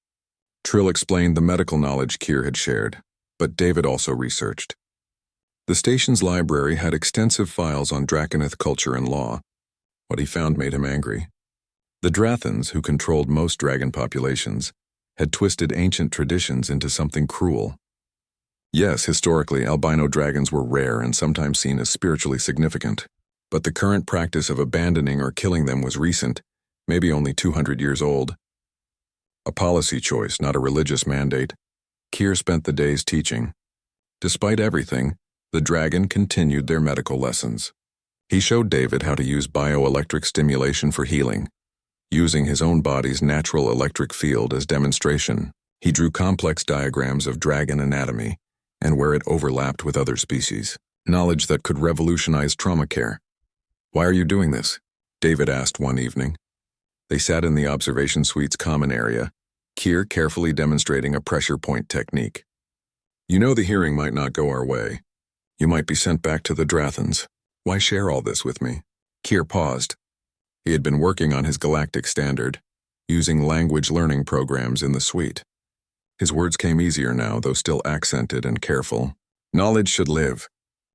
Trill explained the medical knowledge Kier had shared, but David also researched. The station's library had extensive files on Draconith culture and law. What he found made him angry. The Drathans, who controlled most dragon populations, had twisted ancient traditions into something cruel. Yes, historically, albino dragons were rare and sometimes seen as spiritually significant, but the current practice of abandoning or killing them was recent, maybe only 200 years old. A policy choice, not a religious mandate. Kier spent the days teaching. Despite everything, the dragon continued their medical lessons. He showed David how to use bioelectric stimulation for healing, using his own body's natural electric field as demonstration. He drew complex diagrams of dragon anatomy and where it overlapped with other species, knowledge that could revolutionize trauma care. "Why are you doing this?" David asked one evening. They sat in the observation suite's common area, Kier carefully demonstrating a pressure point technique. You know the hearing might not go our way. You might be sent back to the Drathans. Why share all this with me? Keir paused. He had been working on his galactic standard, using language learning programs in the suite. His words came easier now, though still accented and careful. Knowledge should live,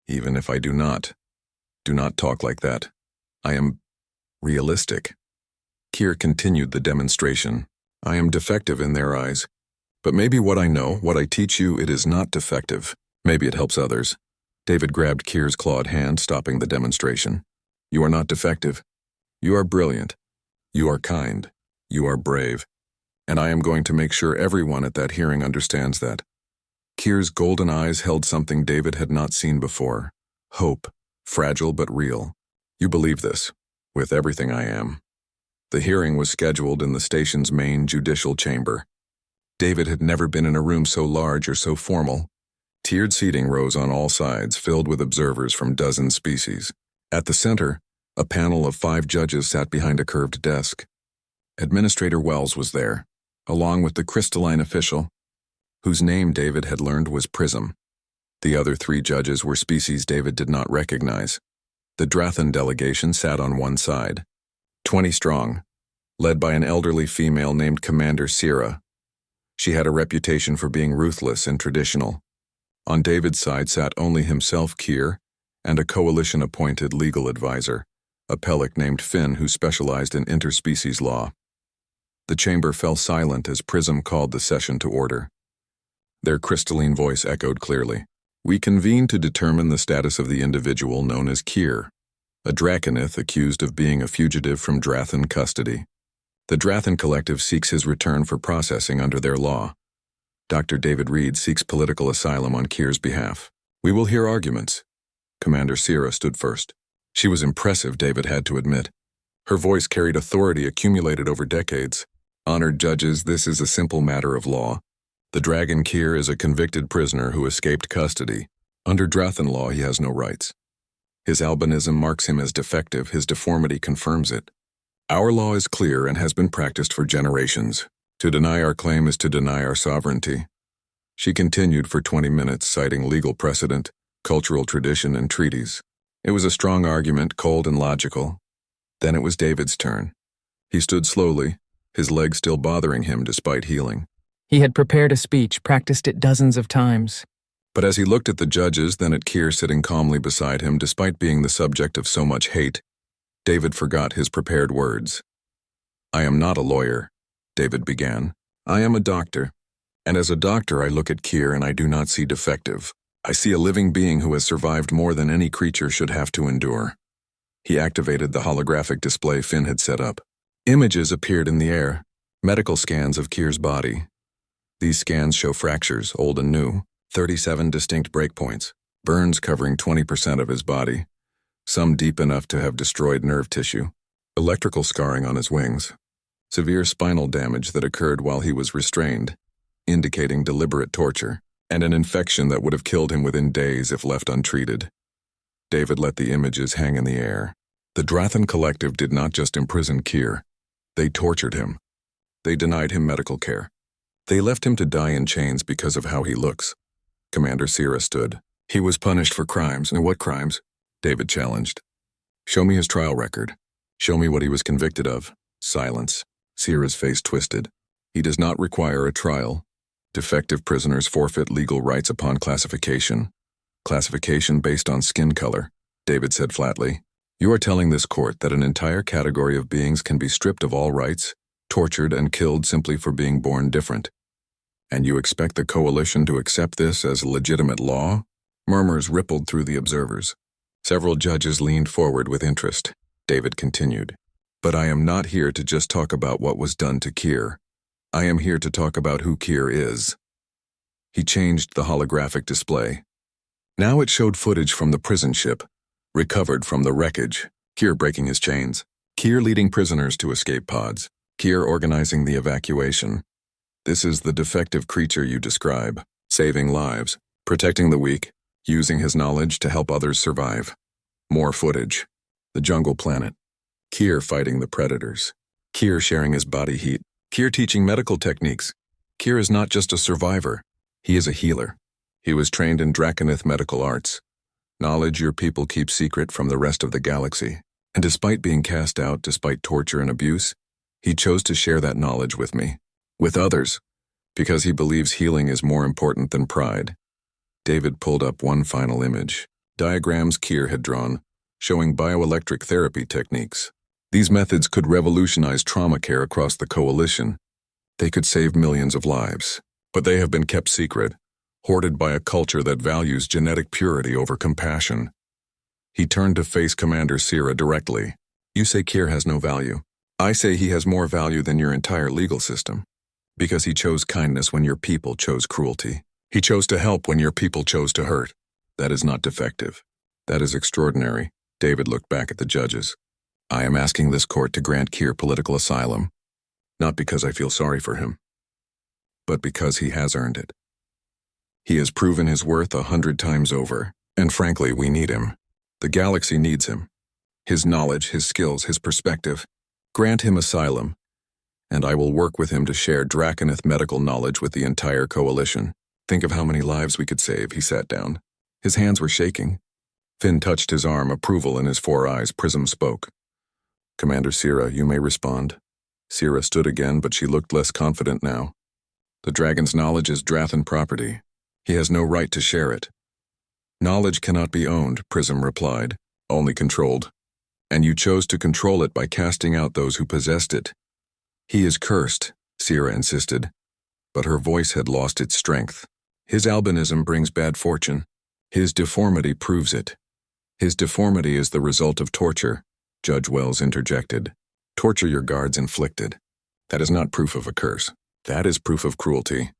even if I do not. Do not talk like that. I am realistic. Keir continued the demonstration. I am defective in their eyes. But maybe what I know, what I teach you, it is not defective. Maybe it helps others. David grabbed Keir's clawed hand, stopping the demonstration. You are not defective. You are brilliant. You are kind. You are brave. And I am going to make sure everyone at that hearing understands that. Keir's golden eyes held something David had not seen before. Hope, fragile but real. You believe this, with everything I am. The hearing was scheduled in the station's main judicial chamber. David had never been in a room so large or so formal. Tiered seating rose on all sides, filled with observers from dozens species. At the center, a panel of 5 judges sat behind a curved desk. Administrator Wells was there, along with the crystalline official, whose name David had learned was Prism. The other 3 judges were species David did not recognize. The Drathan delegation sat on one side, 20 strong, led by an elderly female named Commander Sierra. She had a reputation for being ruthless and traditional. On David's side sat only himself, Keir, and a coalition-appointed legal advisor, a Pellic named Finn who specialized in interspecies law. The chamber fell silent as Prism called the session to order. Their crystalline voice echoed clearly. We convene to determine the status of the individual known as Keir, a Draconith accused of being a fugitive from Drathan custody. The Drathan Collective seeks his return for processing under their law. Dr. David Reed seeks political asylum on Keir's behalf. We will hear arguments. Commander Sierra stood first. She was impressive, David had to admit. Her voice carried authority accumulated over decades. Honored judges, this is a simple matter of law. The Dragon Keir is a convicted prisoner who escaped custody. Under Drathan law, he has no rights. His albinism marks him as defective, his deformity confirms it. Our law is clear and has been practiced for generations. To deny our claim is to deny our sovereignty. She continued for 20 minutes, citing legal precedent, cultural tradition, and treaties. It was a strong argument, cold and logical. Then it was David's turn. He stood slowly, his legs still bothering him despite healing. He had prepared a speech, practiced it dozens of times. But as he looked at the judges, then at Keir sitting calmly beside him, despite being the subject of so much hate, David forgot his prepared words. I am not a lawyer, David began. I am a doctor. And as a doctor, I look at Keir and I do not see defective. I see a living being who has survived more than any creature should have to endure. He activated the holographic display Finn had set up. Images appeared in the air, medical scans of Keir's body. These scans show fractures, old and new, 37 distinct breakpoints, burns covering 20% of his body, some deep enough to have destroyed nerve tissue, electrical scarring on his wings, severe spinal damage that occurred while he was restrained, indicating deliberate torture, and an infection that would have killed him within days if left untreated. David let the images hang in the air. The Drathan Collective did not just imprison Keir. They tortured him. They denied him medical care. They left him to die in chains because of how he looks. Commander Sierra stood. He was punished for crimes. And what crimes? David challenged. Show me his trial record. Show me what he was convicted of. Silence. Sierra's face twisted. He does not require a trial. Defective prisoners forfeit legal rights upon classification. Classification based on skin color, David said flatly. You are telling this court that an entire category of beings can be stripped of all rights, tortured and killed simply for being born different. And you expect the coalition to accept this as legitimate law? Murmurs rippled through the observers. Several judges leaned forward with interest. David continued. But I am not here to just talk about what was done to Keir. I am here to talk about who Keir is. He changed the holographic display. Now it showed footage from the prison ship, recovered from the wreckage. Keir breaking his chains. Keir leading prisoners to escape pods. Keir organizing the evacuation. This is the defective creature you describe, saving lives, protecting the weak, using his knowledge to help others survive. More footage. The jungle planet. Keir fighting the predators. Keir sharing his body heat. Keir teaching medical techniques. Keir is not just a survivor. He is a healer. He was trained in Draconith medical arts, knowledge your people keep secret from the rest of the galaxy. And despite being cast out, despite torture and abuse, he chose to share that knowledge with me, with others, because he believes healing is more important than pride. David pulled up one final image. Diagrams Keir had drawn, showing bioelectric therapy techniques. These methods could revolutionize trauma care across the coalition. They could save millions of lives, but they have been kept secret, hoarded by a culture that values genetic purity over compassion. He turned to face Commander Sira directly. You say Keir has no value. I say he has more value than your entire legal system, because he chose kindness when your people chose cruelty. He chose to help when your people chose to hurt. That is not defective. That is extraordinary. David looked back at the judges. I am asking this court to grant Keir political asylum, not because I feel sorry for him, but because he has earned it. He has proven his worth 100 times over, and frankly, we need him. The galaxy needs him. His knowledge, his skills, his perspective. Grant him asylum, and I will work with him to share Draconith medical knowledge with the entire coalition. Think of how many lives we could save. He sat down. His hands were shaking. Finn touched his arm, approval in his 4 eyes. Prism spoke. Commander Sira, you may respond. Sira stood again, but she looked less confident now. The dragon's knowledge is Drathan property. He has no right to share it. Knowledge cannot be owned, Prism replied, only controlled. And you chose to control it by casting out those who possessed it. He is cursed, Sira insisted, but her voice had lost its strength. His albinism brings bad fortune. His deformity proves it. His deformity is the result of torture, Judge Wells interjected. Torture your guards inflicted. That is not proof of a curse. That is proof of cruelty.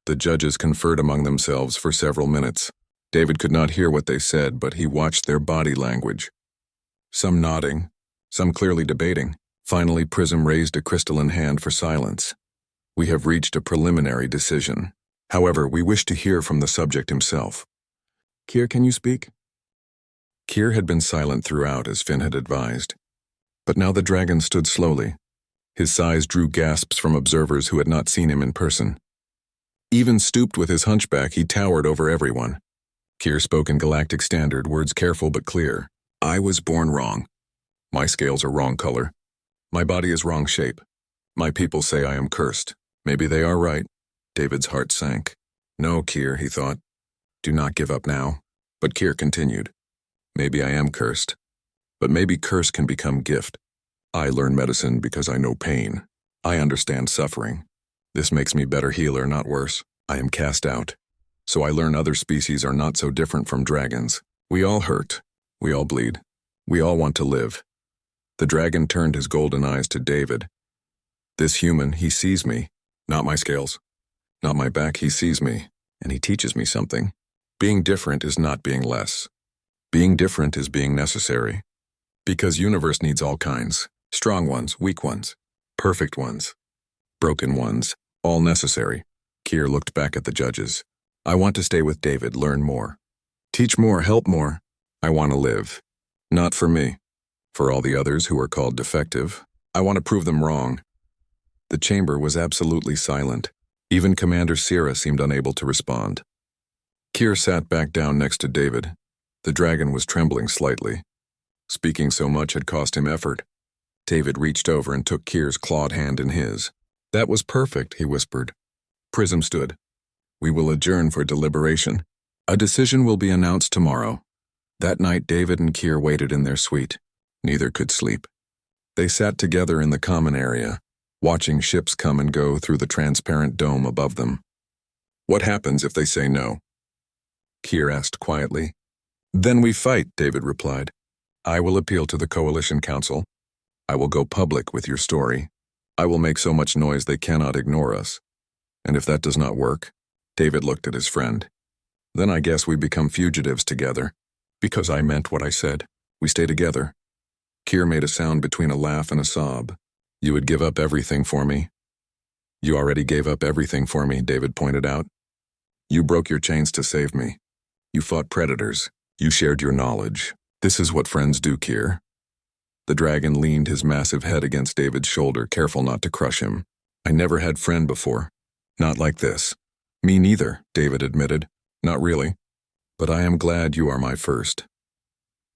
The judges conferred among themselves for several minutes. David could not hear what they said, but he watched their body language. Some nodding, some clearly debating. Finally, Prism raised a crystalline hand for silence. We have reached a preliminary decision. However, we wish to hear from the subject himself. Keir, can you speak? Keir had been silent throughout, as Finn had advised. But now the dragon stood slowly. His size drew gasps from observers who had not seen him in person. Even stooped with his hunchback, he towered over everyone. Keir spoke in Galactic Standard, words careful but clear. I was born wrong. My scales are wrong color. My body is wrong shape. My people say I am cursed. Maybe they are right. David's heart sank. No, Keir, he thought. Do not give up now. But Keir continued. Maybe I am cursed. But maybe curse can become gift. I learn medicine because I know pain. I understand suffering. This makes me better healer, not worse. I am cast out. So I learn other species are not so different from dragons. We all hurt. We all bleed. We all want to live. The dragon turned his golden eyes to David. This human, he sees me. Not my scales. Not my back, he sees me. And he teaches me something. Being different is not being less. Being different is being necessary. Because universe needs all kinds. Strong ones, weak ones, perfect ones, broken ones, all necessary. Keir looked back at the judges. I want to stay with David, learn more. Teach more, help more. I want to live. Not for me. For all the others who are called defective. I want to prove them wrong. The chamber was absolutely silent. Even Commander Sira seemed unable to respond. Keir sat back down next to David. The dragon was trembling slightly. Speaking so much had cost him effort. David reached over and took Keir's clawed hand in his. That was perfect, he whispered. Prism stood. We will adjourn for deliberation. A decision will be announced tomorrow. That night, David and Keir waited in their suite. Neither could sleep. They sat together in the common area, watching ships come and go through the transparent dome above them. What happens if they say no? Keir asked quietly. Then we fight, David replied. I will appeal to the Coalition Council. I will go public with your story. I will make so much noise they cannot ignore us. And if that does not work, David looked at his friend. Then I guess we become fugitives together. Because I meant what I said. We stay together. Keir made a sound between a laugh and a sob. You would give up everything for me? You already gave up everything for me, David pointed out. You broke your chains to save me. You fought predators. You shared your knowledge. This is what friends do, Keir. The dragon leaned his massive head against David's shoulder, careful not to crush him. I never had friend before. Not like this. Me neither, David admitted. Not really, but I am glad you are my first.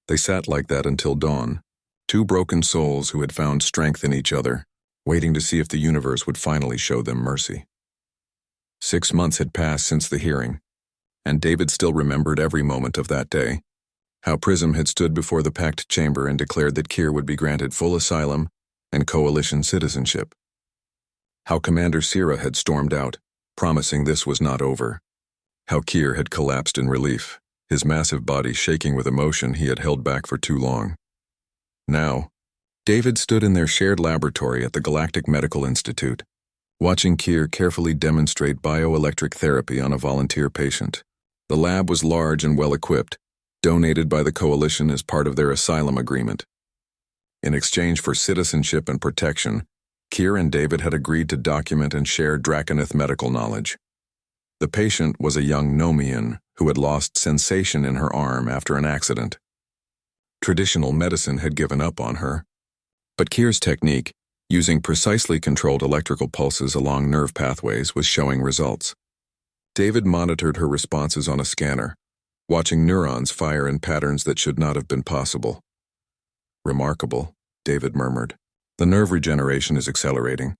They sat like that until dawn, two broken souls who had found strength in each other, waiting to see if the universe would finally show them mercy. 6 months had passed since the hearing, and David still remembered every moment of that day. How Prism had stood before the packed chamber and declared that Kier would be granted full asylum and coalition citizenship. How Commander Sierra had stormed out, promising this was not over. How Kier had collapsed in relief, his massive body shaking with emotion he had held back for too long. Now, David stood in their shared laboratory at the Galactic Medical Institute, watching Kier carefully demonstrate bioelectric therapy on a volunteer patient. The lab was large and well-equipped, donated by the coalition as part of their asylum agreement. In exchange for citizenship and protection, Kier and David had agreed to document and share Draconith medical knowledge. The patient was a young Nomian who had lost sensation in her arm after an accident. Traditional medicine had given up on her, but Kier's technique, using precisely controlled electrical pulses along nerve pathways, was showing results. David monitored her responses on a scanner, watching neurons fire in patterns that should not have been possible. Remarkable, David murmured. The nerve regeneration is accelerating.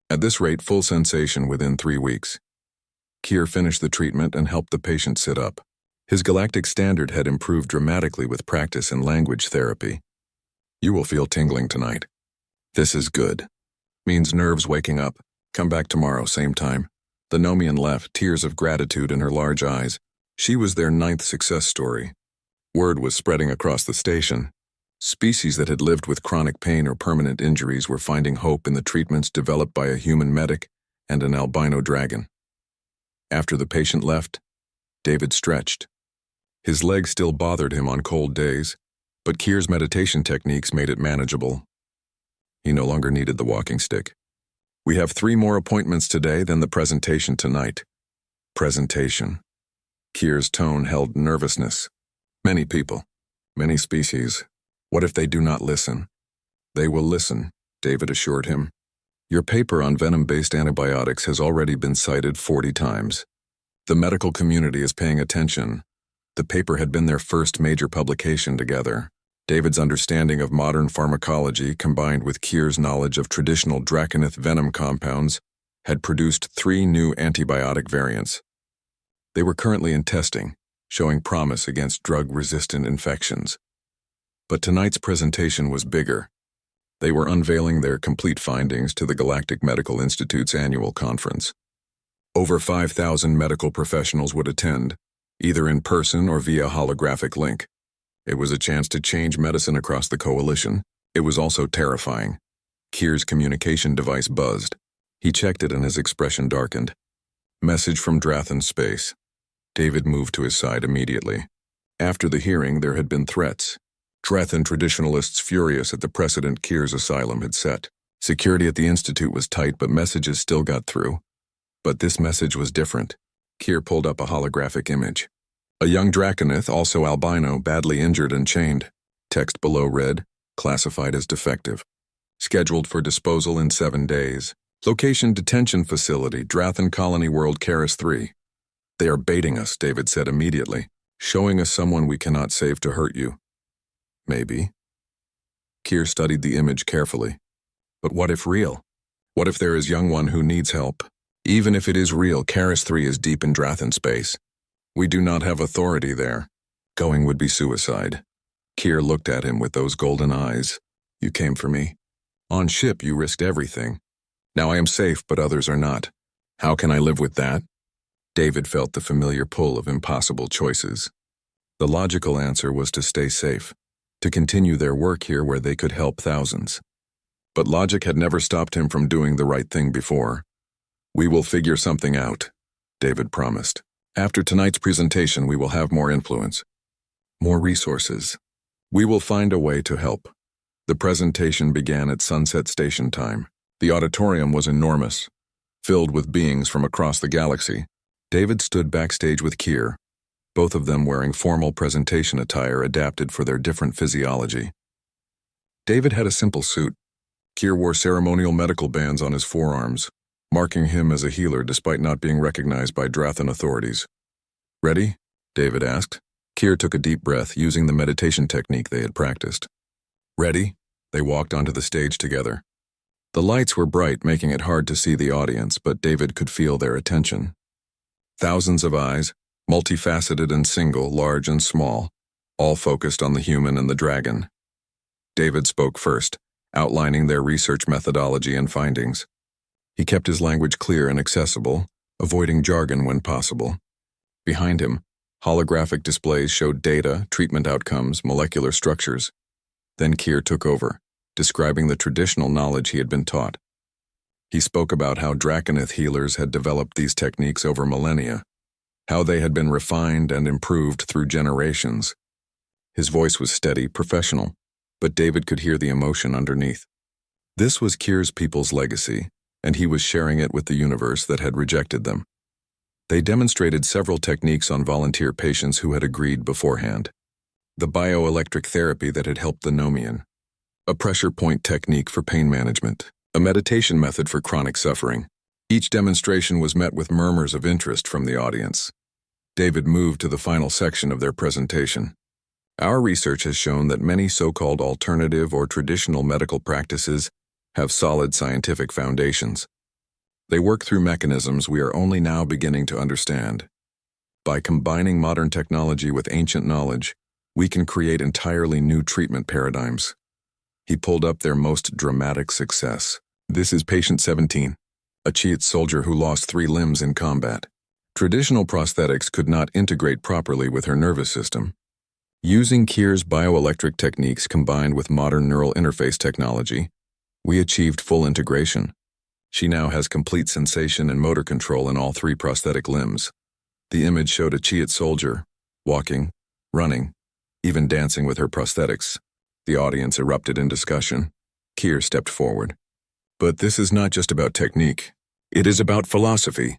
At this rate, full sensation within 3 weeks. Kier finished the treatment and helped the patient sit up. His galactic standard had improved dramatically with practice in language therapy. You will feel tingling tonight. This is good. Means nerves waking up. Come back tomorrow, same time. The Nomian left, tears of gratitude in her large eyes. She was their 9th success story. Word was spreading across the station. Species that had lived with chronic pain or permanent injuries were finding hope in the treatments developed by a human medic and an albino dragon. After the patient left, David stretched. His legs still bothered him on cold days, but Kier's meditation techniques made it manageable. He no longer needed the walking stick. We have 3 more appointments today than the presentation tonight. Presentation. Kier's tone held nervousness. Many people, many species. What if they do not listen? They will listen, David assured him. Your paper on venom-based antibiotics has already been cited 40 times. The medical community is paying attention. The paper had been their first major publication together. David's understanding of modern pharmacology, combined with Kier's knowledge of traditional Draconith venom compounds, had produced 3 new antibiotic variants. They were currently in testing, showing promise against drug-resistant infections. But tonight's presentation was bigger. They were unveiling their complete findings to the Galactic Medical Institute's annual conference. Over 5,000 medical professionals would attend, either in person or via holographic link. It was a chance to change medicine across the coalition. It was also terrifying. Kier's communication device buzzed. He checked it and his expression darkened. Message from Drathan Space. David moved to his side immediately. After the hearing, there had been threats. Drathan traditionalists furious at the precedent Kier's asylum had set. Security at the Institute was tight, but messages still got through. But this message was different. Kier pulled up a holographic image. A young Draconith, also albino, badly injured and chained. Text below read, classified as defective. Scheduled for disposal in 7 days. Location detention facility, Drathan Colony World Karis 3. They are baiting us, David said immediately, showing us someone we cannot save to hurt you. Maybe. Kier studied the image carefully. But what if real? What if there is young one who needs help? Even if it is real, Karis 3 is deep in Drathan space. We do not have authority there. Going would be suicide. Kier looked at him with those golden eyes. You came for me. On ship, you risked everything. Now I am safe, but others are not. How can I live with that? David felt the familiar pull of impossible choices. The logical answer was to stay safe, to continue their work here where they could help thousands. But logic had never stopped him from doing the right thing before. We will figure something out, David promised. After tonight's presentation, we will have more influence, more resources. We will find a way to help. The presentation began at sunset station time. The auditorium was enormous, filled with beings from across the galaxy. David stood backstage with Kier, both of them wearing formal presentation attire adapted for their different physiology. David had a simple suit. Kier wore ceremonial medical bands on his forearms, marking him as a healer despite not being recognized by Drathan authorities. Ready? David asked. Kier took a deep breath, using the meditation technique they had practiced. Ready? They walked onto the stage together. The lights were bright, making it hard to see the audience, but David could feel their attention. Thousands of eyes, multifaceted and single, large and small, all focused on the human and the dragon. David spoke first, outlining their research methodology and findings. He kept his language clear and accessible, avoiding jargon when possible. Behind him, holographic displays showed data, treatment outcomes, molecular structures. Then Kier took over, describing the traditional knowledge he had been taught. He spoke about how Draconith healers had developed these techniques over millennia, how they had been refined and improved through generations. His voice was steady, professional, but David could hear the emotion underneath. This was Kier's people's legacy, and he was sharing it with the universe that had rejected them. They demonstrated several techniques on volunteer patients who had agreed beforehand. The bioelectric therapy that had helped the Nomian, a pressure point technique for pain management, a meditation method for chronic suffering. Each demonstration was met with murmurs of interest from the audience. David moved to the final section of their presentation. Our research has shown that many so-called alternative or traditional medical practices have solid scientific foundations. They work through mechanisms we are only now beginning to understand. By combining modern technology with ancient knowledge, we can create entirely new treatment paradigms. He pulled up their most dramatic success. This is patient 17, a Cheat soldier who lost 3 limbs in combat. Traditional prosthetics could not integrate properly with her nervous system. Using Kier's bioelectric techniques combined with modern neural interface technology, we achieved full integration. She now has complete sensation and motor control in all 3 prosthetic limbs. The image showed a Cheat soldier, walking, running, even dancing with her prosthetics. The audience erupted in discussion. Kier stepped forward. But this is not just about technique. It is about philosophy.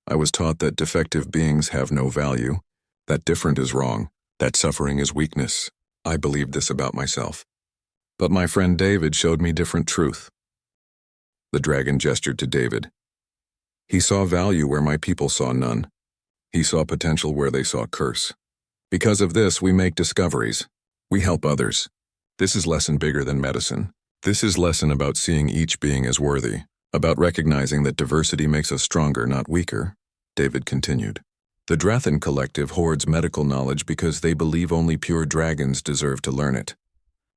I was taught that defective beings have no value, that different is wrong, that suffering is weakness. I believed this about myself. But my friend David showed me different truth. The dragon gestured to David. He saw value where my people saw none. He saw potential where they saw curse. Because of this, we make discoveries. We help others. This is lesson bigger than medicine. This is lesson about seeing each being as worthy, about recognizing that diversity makes us stronger, not weaker. David continued. The Drathan Collective hoards medical knowledge because they believe only pure dragons deserve to learn it.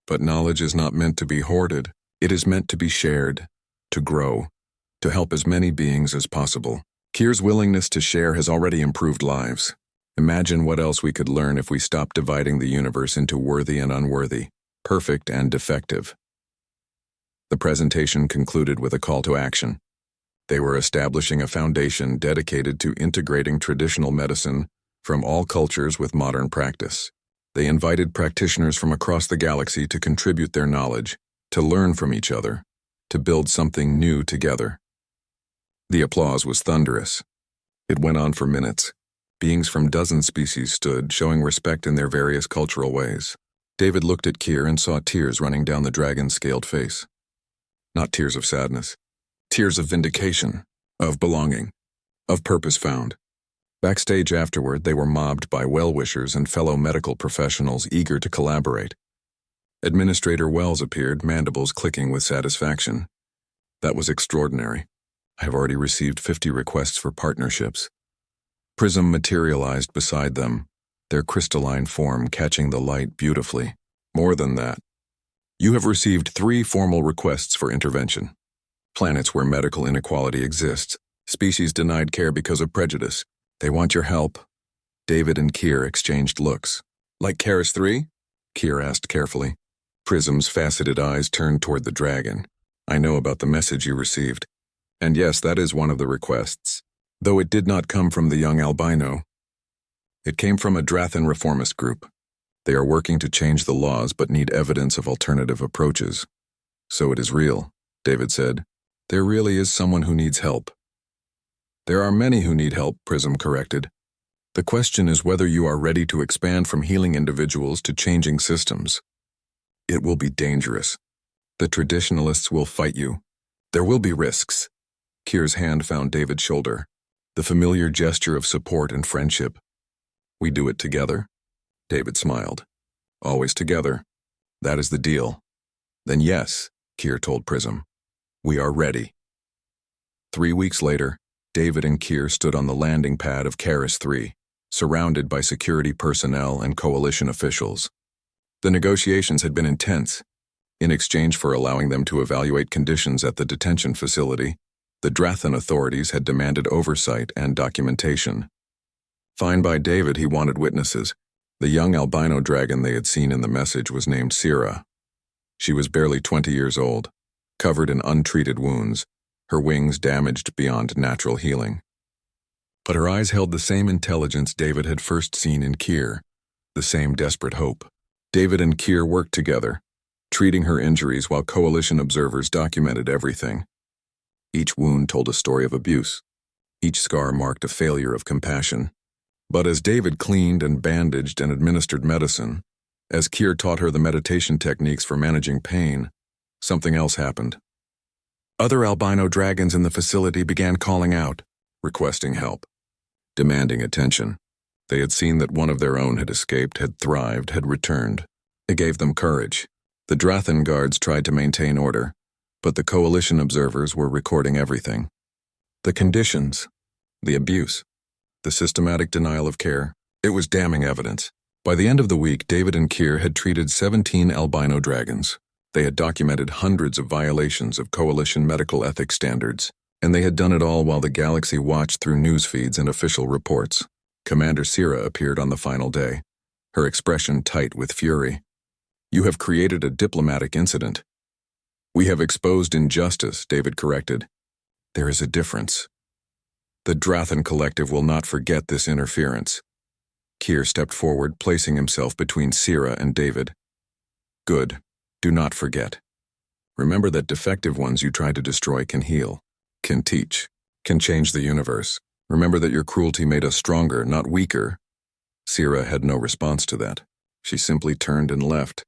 But knowledge is not meant to be hoarded. It is meant to be shared, to grow, to help as many beings as possible. Kier's willingness to share has already improved lives. Imagine what else we could learn if we stopped dividing the universe into worthy and unworthy, perfect and defective. The presentation concluded with a call to action. They were establishing a foundation dedicated to integrating traditional medicine from all cultures with modern practice. They invited practitioners from across the galaxy to contribute their knowledge, to learn from each other, to build something new together. The applause was thunderous. It went on for minutes. Beings from dozen species stood, showing respect in their various cultural ways. David looked at Kier and saw tears running down the dragon's scaled face. Not tears of sadness. Tears of vindication, of belonging, of purpose found. Backstage afterward, they were mobbed by well-wishers and fellow medical professionals eager to collaborate. Administrator Wells appeared, mandibles clicking with satisfaction. That was extraordinary. I have already received 50 requests for partnerships. Prism materialized beside them, their crystalline form catching the light beautifully. More than that, you have received 3 formal requests for intervention. Planets where medical inequality exists, species denied care because of prejudice. They want your help. David and Kier exchanged looks. Like Karis 3? Kier asked carefully. Prism's faceted eyes turned toward the dragon. I know about the message you received. And yes, that is one of the requests. Though it did not come from the young Albino. It came from a Drathan reformist group. They are working to change the laws but need evidence of alternative approaches. So it is real, David said. There really is someone who needs help. There are many who need help, Prism corrected. The question is whether you are ready to expand from healing individuals to changing systems. It will be dangerous. The traditionalists will fight you. There will be risks. Kier's hand found David's shoulder, the familiar gesture of support and friendship. We do it together? David smiled. Always together. That is the deal. Then yes, Keir told Prism. We are ready. 3 weeks later, David and Keir stood on the landing pad of Karis 3, surrounded by security personnel and coalition officials. The negotiations had been intense. In exchange for allowing them to evaluate conditions at the detention facility, the Drathan authorities had demanded oversight and documentation. Fine by David, he wanted witnesses. The young albino dragon they had seen in the message was named Sira. She was barely 20 years old, covered in untreated wounds, her wings damaged beyond natural healing. But her eyes held the same intelligence David had first seen in Keir, the same desperate hope. David and Keir worked together, treating her injuries while coalition observers documented everything. Each wound told a story of abuse. Each scar marked a failure of compassion. But as David cleaned and bandaged and administered medicine, as Keir taught her the meditation techniques for managing pain, something else happened. Other albino dragons in the facility began calling out, requesting help, demanding attention. They had seen that one of their own had escaped, had thrived, had returned. It gave them courage. The Drathan guards tried to maintain order, but the coalition observers were recording everything. The conditions, the abuse, the systematic denial of care. It was damning evidence. By the end of the week, David and Keir had treated 17 albino dragons. They had documented hundreds of violations of coalition medical ethics standards, and they had done it all while the galaxy watched through news feeds and official reports. Commander Sira appeared on the final day, her expression tight with fury. You have created a diplomatic incident. We have exposed injustice, David corrected. There is a difference. The Drathan Collective will not forget this interference. Keir stepped forward, placing himself between Sira and David. Good. Do not forget. Remember that defective ones you try to destroy can heal, can teach, can change the universe. Remember that your cruelty made us stronger, not weaker. Sira had no response to that. She simply turned and left.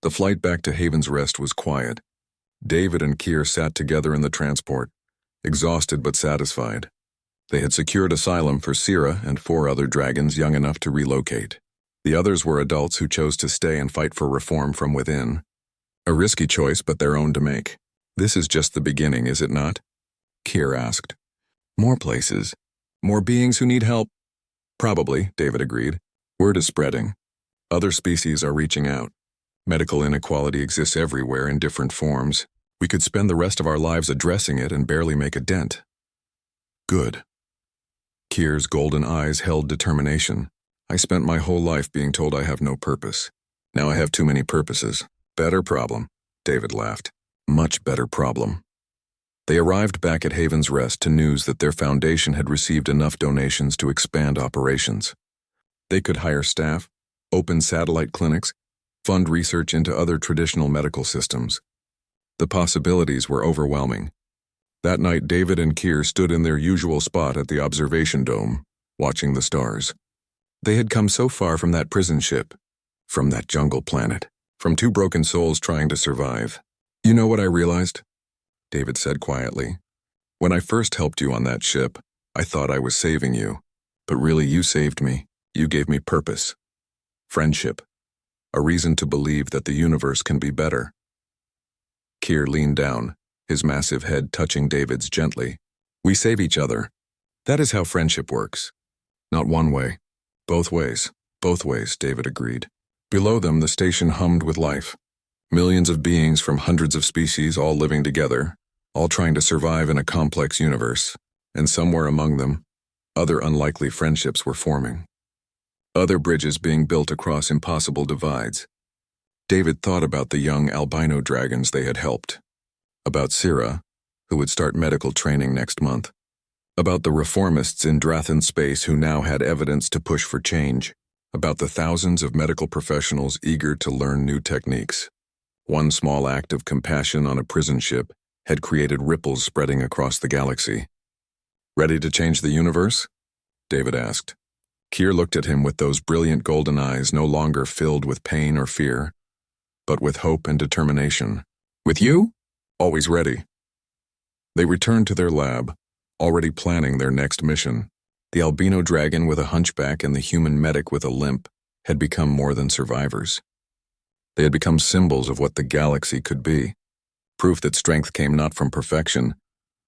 The flight back to Haven's Rest was quiet. David and Keir sat together in the transport, exhausted but satisfied. They had secured asylum for Sira and 4 other dragons young enough to relocate. The others were adults who chose to stay and fight for reform from within. A risky choice, but their own to make. This is just the beginning, is it not? Keir asked. More places. More beings who need help. Probably, David agreed. Word is spreading. Other species are reaching out. Medical inequality exists everywhere in different forms. We could spend the rest of our lives addressing it and barely make a dent. Good. Keir's golden eyes held determination. I spent my whole life being told I have no purpose. Now I have too many purposes. Better problem, David laughed. Much better problem. They arrived back at Haven's Rest to news that their foundation had received enough donations to expand operations. They could hire staff, open satellite clinics, fund research into other traditional medical systems. The possibilities were overwhelming. That night, David and Keir stood in their usual spot at the observation dome, watching the stars. They had come so far from that prison ship, from that jungle planet, from 2 broken souls trying to survive. You know what I realized? David said quietly. When I first helped you on that ship, I thought I was saving you. But really, you saved me. You gave me purpose. Friendship. A reason to believe that the universe can be better. Keir leaned down, his massive head touching David's gently. We save each other. That is how friendship works. Not one way. Both ways, David agreed. Below them, the station hummed with life. Millions of beings from hundreds of species all living together, all trying to survive in a complex universe. And somewhere among them, other unlikely friendships were forming. Other bridges being built across impossible divides. David thought about the young albino dragons they had helped. About Sira, who would start medical training next month. About the reformists in Drathan space who now had evidence to push for change. About the thousands of medical professionals eager to learn new techniques. One small act of compassion on a prison ship had created ripples spreading across the galaxy. Ready to change the universe? David asked. Keir looked at him with those brilliant golden eyes no longer filled with pain or fear, but with hope and determination. With you? Always ready. They returned to their lab, already planning their next mission. The albino dragon with a hunchback and the human medic with a limp had become more than survivors. They had become symbols of what the galaxy could be, proof that strength came not from perfection,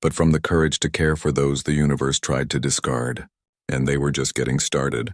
but from the courage to care for those the universe tried to discard. And they were just getting started.